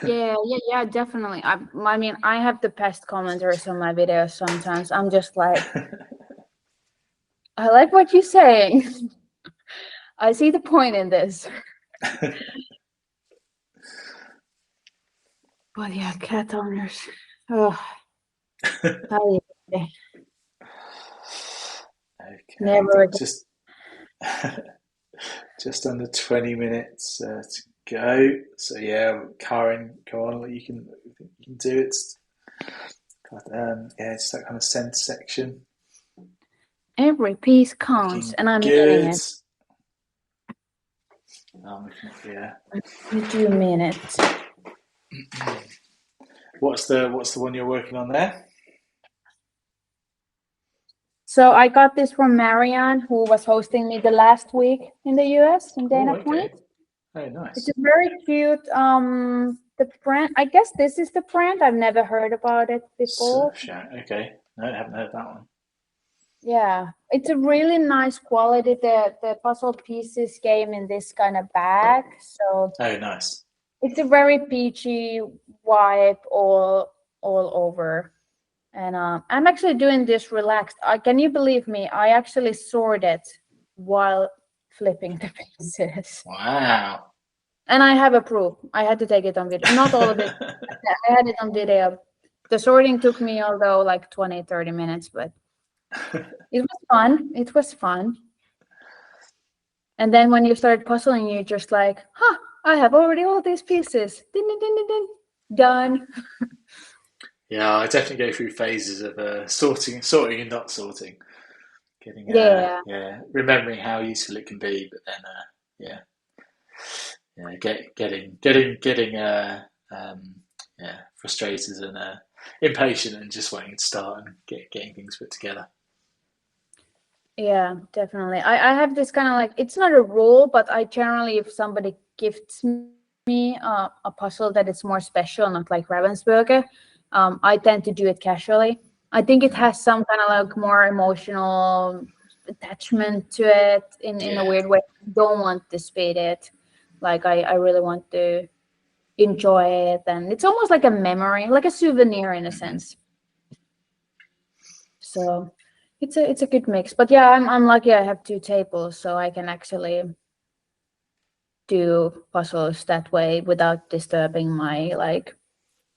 Yeah, definitely. I mean, I have the pest commenters on my videos sometimes. I'm just like, I like what you're saying. I see the point in this. But yeah, cat owners. Oh, how Okay, I never think again. just under 20 minutes to go. So yeah, Karen, go on. You can do it. Yeah, it's that kind of center section. Every piece counts, Looking and I'm meaning good. it. Yeah. You do mean it. What's the one you're working on there? So I got this from Marianne, who was hosting me the last week in the US in Oh, Dana Point. okay. Oh, It's a nice. very cute the brand. I guess this is the brand. I've never heard about it before. Surfshark. Okay. No, I haven't heard that one. Yeah, it's a really nice quality. The puzzle pieces came in this kind of bag, so Oh, nice. it's a very peachy vibe all over. And I'm actually doing this relaxed. Can you believe me? I actually sorted while flipping the pieces. Wow. And I have a proof. I had to take it on video. Not all of it. I had it on video. The sorting took me, although, like 20, 30 minutes, but it was fun. It was fun. And then when you start puzzling, you're just like, huh, I have already all these pieces. Din, din, din, din, din. Done. Yeah, I definitely go through phases of sorting and not sorting. Getting Yeah. yeah, remembering how useful it can be, but then yeah, yeah, getting yeah, frustrated and impatient and just wanting to start and getting things put together. Yeah, definitely. I have this kind of like, it's not a rule, but I generally, if somebody gifts me a puzzle that is more special, not like Ravensburger, I tend to do it casually. I think it has some kind of like more emotional attachment to it in a Yeah, weird way. I don't want to speed it. Like I really want to enjoy it. And it's almost like a memory, like a souvenir in a sense. So it's a good mix. But yeah, I'm lucky I have two tables, so I can actually do puzzles that way without disturbing my like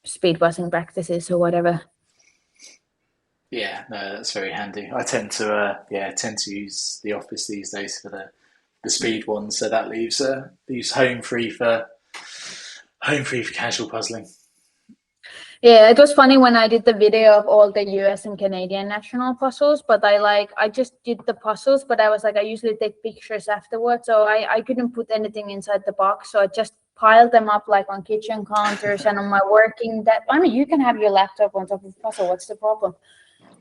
speed buzzing practices or whatever. yeah, no, that's very handy. I tend to use the office these days for the speed ones, so that leaves home free for casual puzzling. Yeah, it was funny when I did the video of all the US and Canadian national puzzles, but I just did the puzzles, but I was like, I usually take pictures afterwards, so I couldn't put anything inside the box, so I just piled them up like on kitchen counters and on my working that I mean, you can have your laptop on top of the puzzle, what's the problem?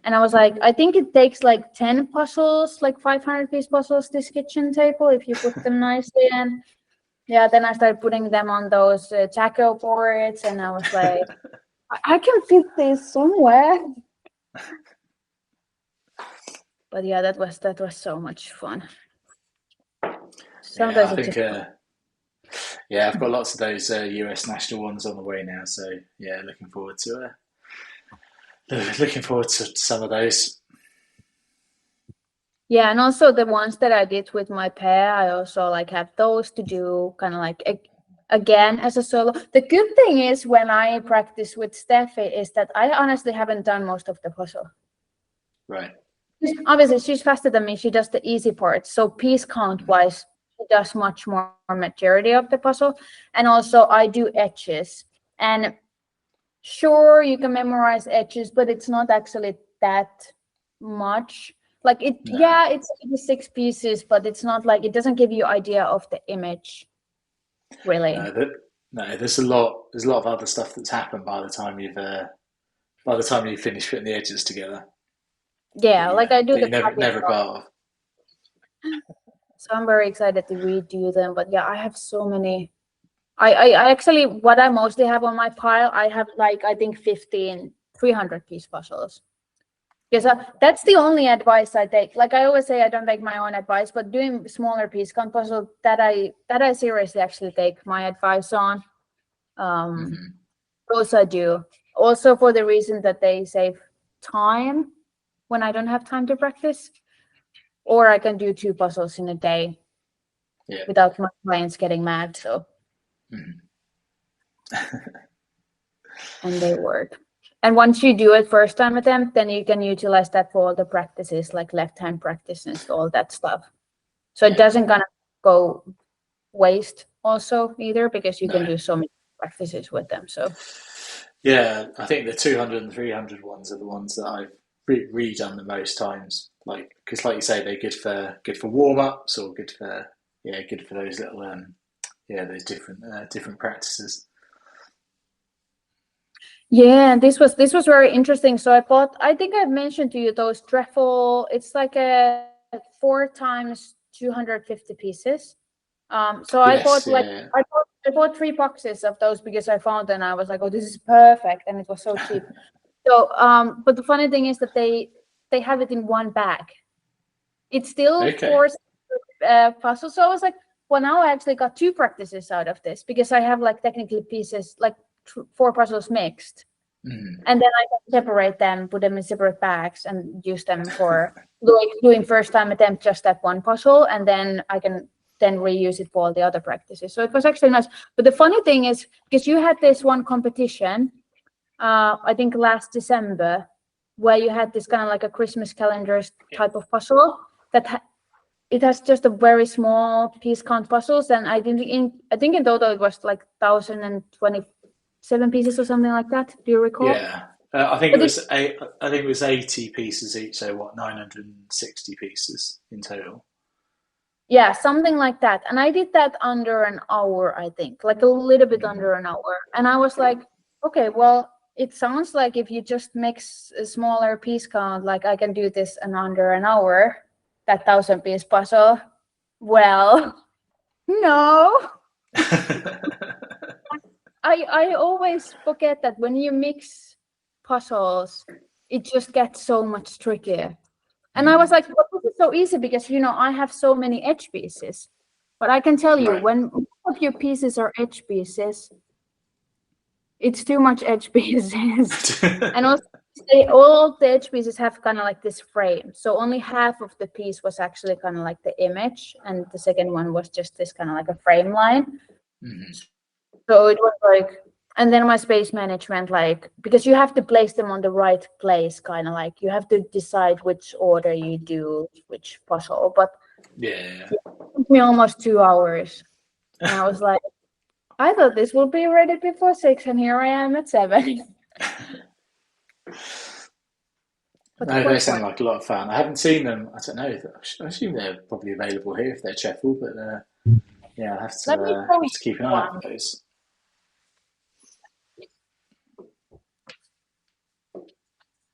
And I was like, I think it takes like 10 puzzles, like 500-piece puzzles, this kitchen table, if you put them nicely in. Yeah, then I started putting them on those taco boards, and I was like, I can fit this somewhere. But yeah, that was so much fun. Yeah, Sometimes I it think just yeah, I've got lots of those US national ones on the way now, so yeah, looking forward to some of those. yeah, and also the ones that I did with my pair, I also like have those to do kind of like again as a solo. The good thing is when I practice with Steffi is that I honestly haven't done most of the puzzle. Right. Obviously, she's faster than me. She does the easy parts. So piece count wise, she does much more majority of the puzzle. And also I do edges. And sure, you can memorize edges, but it's not actually that much. Like No, it's 86 pieces, but it's not like it doesn't give you idea of the image, really. no, that no. There's a lot of other stuff that's happened by the time you finish putting the edges together Yeah, like I do that the you never capital. part of. So I'm very excited to redo them. But yeah, I have so many. I actually, what I mostly have on my pile, I have like, I think 15 300-piece puzzles. Because that's the only advice I take. Like I always say, I don't take my own advice, but doing smaller piece count puzzle, that I seriously actually take my advice on. Um, those I do. Also for the reason that they save time when I don't have time to practice, or I can do 2 puzzles in a day without my clients getting mad. So, and they work. And once you do it first time attempt, then you can utilize that for all the practices, like left hand practice and all that stuff. So it doesn't kind of go waste also either, because you can do so many practices with them. So yeah, I think the 200 and 300 ones are the ones that I've redone the most times. Like, because like you say, they're good for warm ups, or good for those little those different practices. yeah, this was very interesting. So I think I've mentioned to you those Treffel. It's like a 4 times 250 pieces. So I bought 3 boxes of those because I found them and I was like, oh, this is perfect, and it was so cheap. So but the funny thing is that they have it in one bag. It's still 4 puzzles. So I was like, well, now I actually got 2 practices out of this, because I have like technically pieces, like 4 puzzles mixed. And then I can separate them, put them in separate bags, and use them for doing first time attempt just that one puzzle, and then I can then reuse it for all the other practices. So it was actually nice. But the funny thing is, because you had this one competition, I think last December, where you had this kind of like a Christmas calendar type of puzzle that it has just a very small piece count puzzles, and I think in total it was like 1,027 pieces or something like that. Do you recall? Yeah, I think it was 80 pieces each. So what, 960 pieces in total? Yeah, something like that. And I did that under an hour, I think, like a little bit under an hour. And I was like, okay, well, it sounds like if you just mix a smaller piece count, like I can do this in under an hour, that 1,000-piece puzzle. Well, no. I always forget that when you mix puzzles, it just gets so much trickier. And I was like, well, this is so easy because, I have so many edge pieces. But I can tell you, when most of your pieces are edge pieces, it's too much edge pieces. And also, all the edge pieces have kind of like this frame. So only half of the piece was actually kind of like the image, and the second one was just this kind of like a frame line. So it was like, and then my space management, like, because you have to place them on the right place, kind of like you have to decide which order you do which puzzle. But it took me almost 2 hours, and I was like, I thought this would be ready before 6, and here I am at 7. No, they sound like a lot of fun. I haven't seen them. I don't know. I assume they're probably available here if they're Sheffield, but yeah, I have to keep an eye out for those.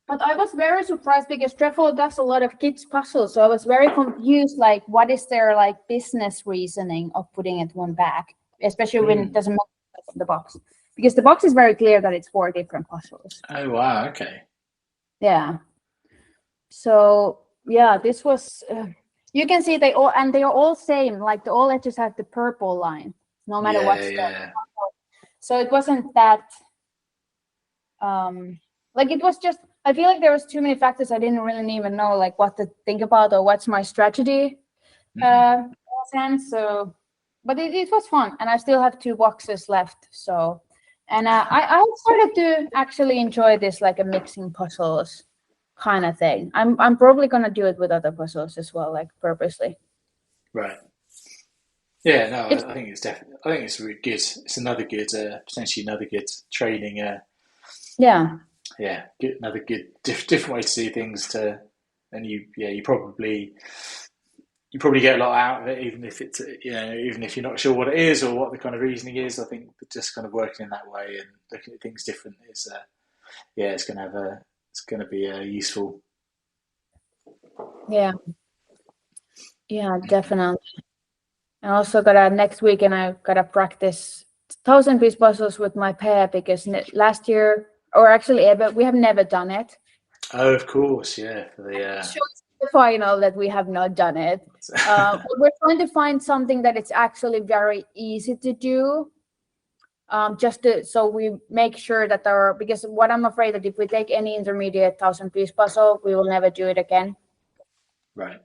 But I was very surprised because Treffel does a lot of kids puzzles, so I was very confused. Like, what is their like business reasoning of putting it one bag, especially when it doesn't match the box? Because the box is very clear that it's 4 different puzzles. Oh wow! Okay. Yeah. So yeah, this was. You can see they are all same. Like all edges have the purple line, no matter what's the. So it wasn't that. Like it was just. I feel like there was too many factors I didn't really even know like what to think about or what's my strategy. So, but it was fun, and I still have 2 boxes left. So, and I started to actually enjoy this like a mixing puzzles kind of thing. I'm probably gonna do it with other puzzles as well, like purposely. Right. Yeah. No, I think it's definitely. I think it's really good. It's another good, potentially another good training. Yeah. Yeah, another good different way to see things. And you probably get a lot out of it, even if it's even if you're not sure what it is or what the kind of reasoning is. I think just kind of working in that way and looking at things different is it's going to be useful. Yeah, definitely. I also got next week, and I gotta practice 1,000-piece puzzles with my pair because last year. Or actually, but we have never done it. Oh, of course, yeah. For the final that we have not done it. We're trying to find something that it's actually very easy to do. so we make sure that because what I'm afraid that if we take any intermediate 1,000-piece puzzle, we will never do it again. Right.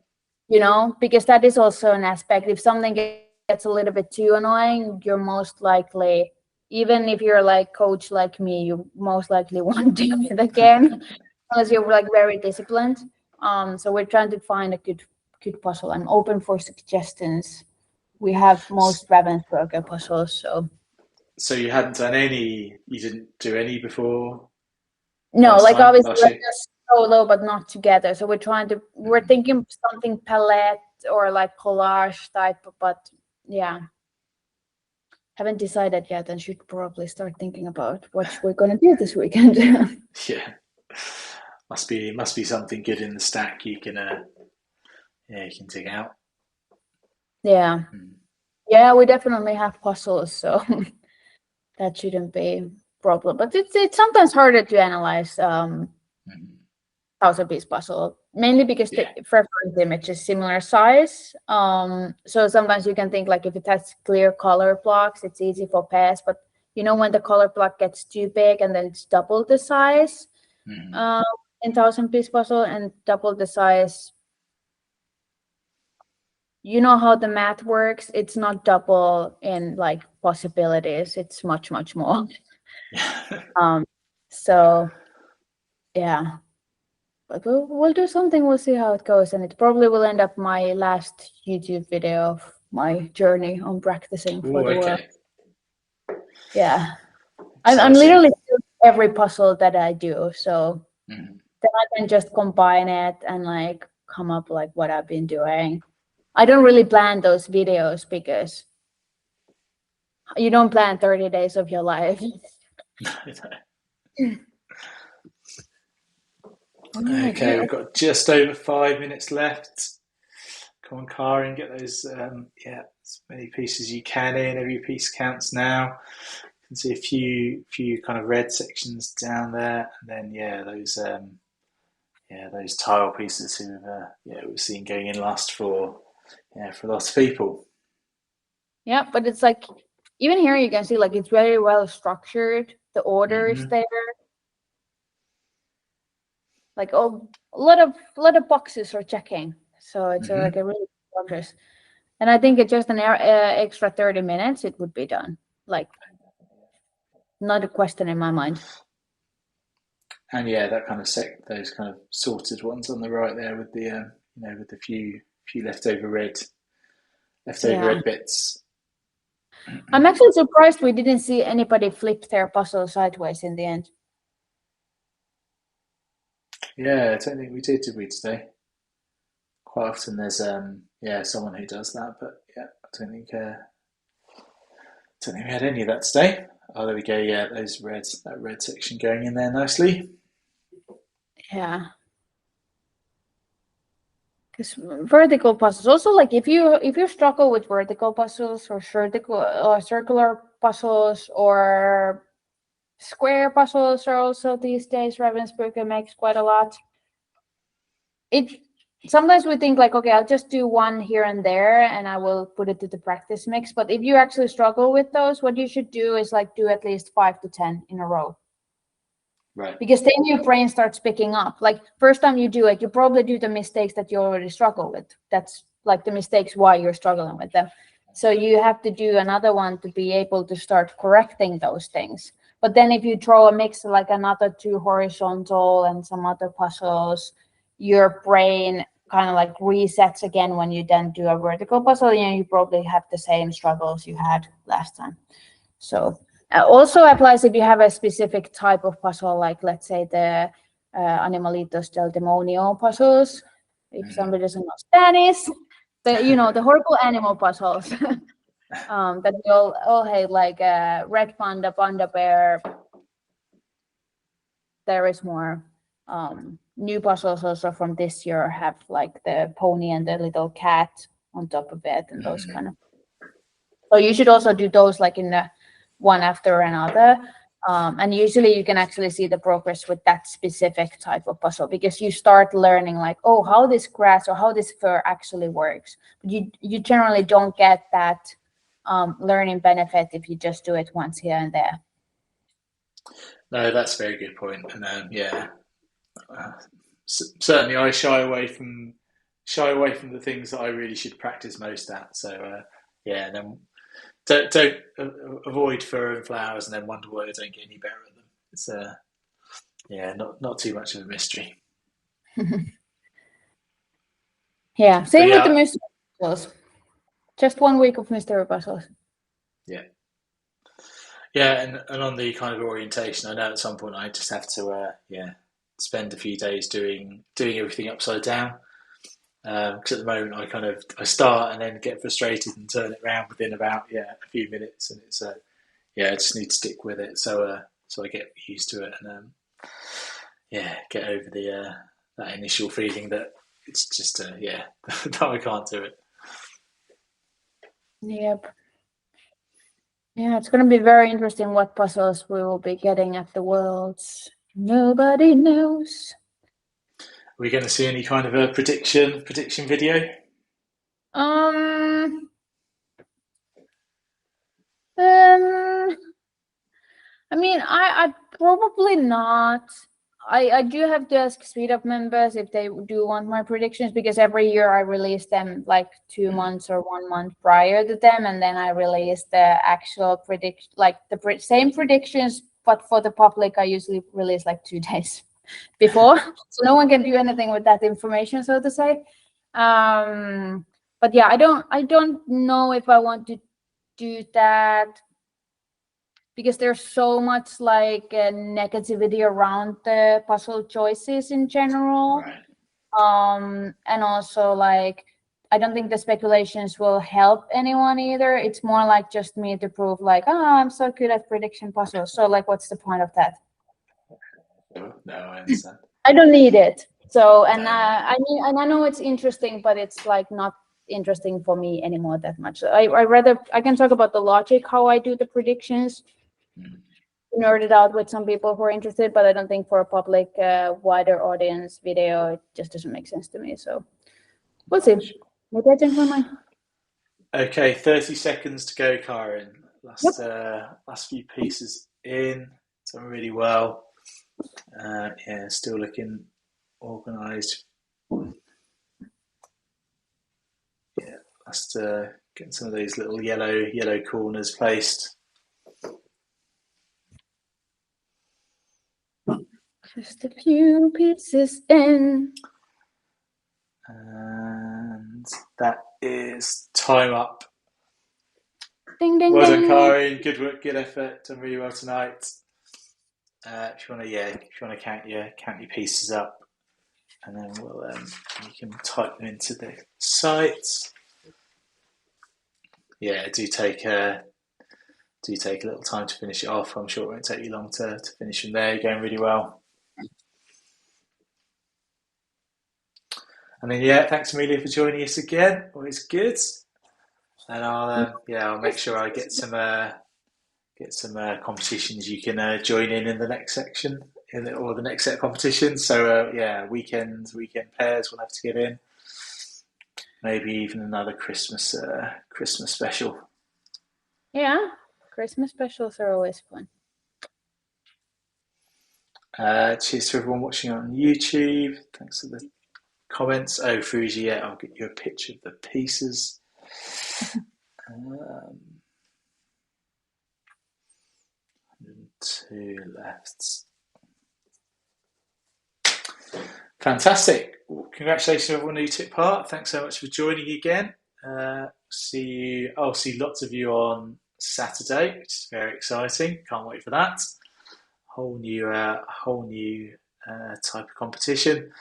Because that is also an aspect. If something gets a little bit too annoying, you're most likely, even if you're like coach like me, you most likely won't do it again unless you're like very disciplined. So we're trying to find a good puzzle. I'm open for suggestions. We have most Ravensburger puzzles, So you hadn't done any, you didn't do any before? no, like time, obviously last like year? just solo, but not together. So we're thinking something palette or like collage type, but yeah, haven't decided yet and should probably start thinking about what we're gonna do this weekend. Yeah. Must be something good in the stack you can you can dig out. Yeah. Yeah, we definitely have puzzles, so that shouldn't be a problem. But it's sometimes harder to analyze 1,000-piece puzzle, mainly because the reference image is similar size. So sometimes you can think like if it has clear color blocks, it's easy for pairs. But when the color block gets too big and then it's double the size in 1,000-piece puzzle and double the size. You know how the math works. It's not double in like possibilities. It's much, much more. So yeah. But we'll do something. We'll see how it goes, and it probably will end up my last YouTube video of my journey on practicing for the world. Yeah, I'm literally doing every puzzle that I do, so then I can just combine it and like come up like what I've been doing. I don't really plan those videos because you don't plan 30 days of your life. Okay, we've got just over 5 minutes left. Come on, Karin, get those as many pieces as you can in. Every piece counts now. You can see a few kind of red sections down there, and then those tile pieces who we've seen going in last for a lot of people. Yeah, but it's like even here you can see like it's very well structured. The order is there. Like a lot of boxes are checking, so it's like a really good progress. And I think it's just an extra 30 minutes, it would be done. Like, not a question in my mind. And that kind of those kind of sorted ones on the right there with the with the few leftover red bits. I'm actually surprised we didn't see anybody flip their puzzle sideways in the end. Yeah, I don't think we did we today? Quite often there's someone who does that, but I don't think we had any of that today. Oh, there we go. Yeah, that red section going in there nicely. Yeah. Because vertical puzzles, also like if you struggle with vertical puzzles or circular puzzles or square puzzles are also these days Ravensburger makes quite a lot. Sometimes we think like, okay, I'll just do one here and there and I will put it to the practice mix. But if you actually struggle with those, what you should do is like do at least 5 to 10 in a row. Right. Because then your brain starts picking up. Like first time you do it, you probably do the mistakes that you already struggle with. That's like the mistakes why you're struggling with them. So you have to do another one to be able to start correcting those things. But then if you throw a mix like another 2 horizontal and some other puzzles, your brain kind of like resets again when you then do a vertical puzzle. You probably have the same struggles you had last time. So also applies if you have a specific type of puzzle, like let's say the Animalitos del Demonio puzzles. If somebody doesn't know Spanish, the horrible animal puzzles that we all hate, like Red Panda, Panda Bear. There is more. New puzzles also from this year have like the pony and the little cat on top of it and those kind of. So you should also do those like in the one after another. And usually you can actually see the progress with that specific type of puzzle because you start learning like, oh, how this grass or how this fur actually works. But you generally don't get that learning benefit if you just do it once here and there. No, that's a very good point. And certainly I shy away from the things that I really should practice most at. So and then don't avoid fur and flowers, and then wonder why I don't get any better at them. It's not too much of a mystery. Yeah, same with the mystery puzzles. Just 1 week of mystery puzzles. Yeah, and on the kind of orientation, I know at some point I just have to spend a few days doing everything upside down. Because at the moment I start and then get frustrated and turn it around within about a few minutes, and it's I just need to stick with it so I get used to it and get over the that initial feeling that it's just that I can't do it. Yep. Yeah, it's going to be very interesting what puzzles we will be getting at the Worlds. Nobody knows. Are we going to see any kind of a prediction video? I mean, I probably not. I do have to ask SpeedUp members if they do want my predictions, because every year I release them like 2 months or 1 month prior to them, and then I release the actual prediction, like the same predictions, but for the public I usually release like 2 days before, so no one can do anything with that information, so to say. But yeah, I don't know if I want to do that, because there's so much like negativity around the puzzle choices in general. Right. And also like I don't think the speculations will help anyone either. It's more like just me to prove like, oh, I'm so good at prediction puzzles, so like what's the point of that? No, I understand. I don't need it. So and I mean, and I know it's interesting, but it's like not interesting for me anymore that much. I can talk about the logic, how I do the predictions, nerd it out with some people who are interested, but I don't think for a public wider audience video it just doesn't make sense to me. So we'll see. Maybe I change my mind. Okay, 30 seconds to go, Karen. Last few pieces in. Done really well. Still looking organised. Yeah, just getting some of these little yellow corners placed. Just a few pieces in. And that is time up. Ding, ding, well ding. done, Karen. Good work, good effort. Done really well tonight. If you want to count your pieces up, and then you can type them into the site. Yeah, do take a little time to finish it off. I'm sure it won't take you long to finish them there. You're going really well. And then thanks Amelia for joining us again. Always good. And I'll make sure I get some competitions you can join in the next section or the next set of competitions. So weekend pairs we'll have to get in. Maybe even another Christmas special. Yeah, Christmas specials are always fun. Cheers to everyone watching on YouTube. Thanks for the comments. Oh, Fuji, I'll get you a picture of the pieces. 2 left. Fantastic. Well, congratulations everyone who took part. Thanks so much for joining again. I'll see lots of you on Saturday, which is very exciting. Can't wait for that. Whole new type of competition.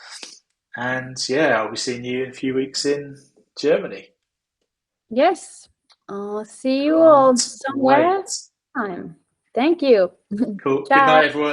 And I'll be seeing you in a few weeks in Germany. Yes. I'll see you all somewhere. Time. Thank you. Cool. Good night, everyone.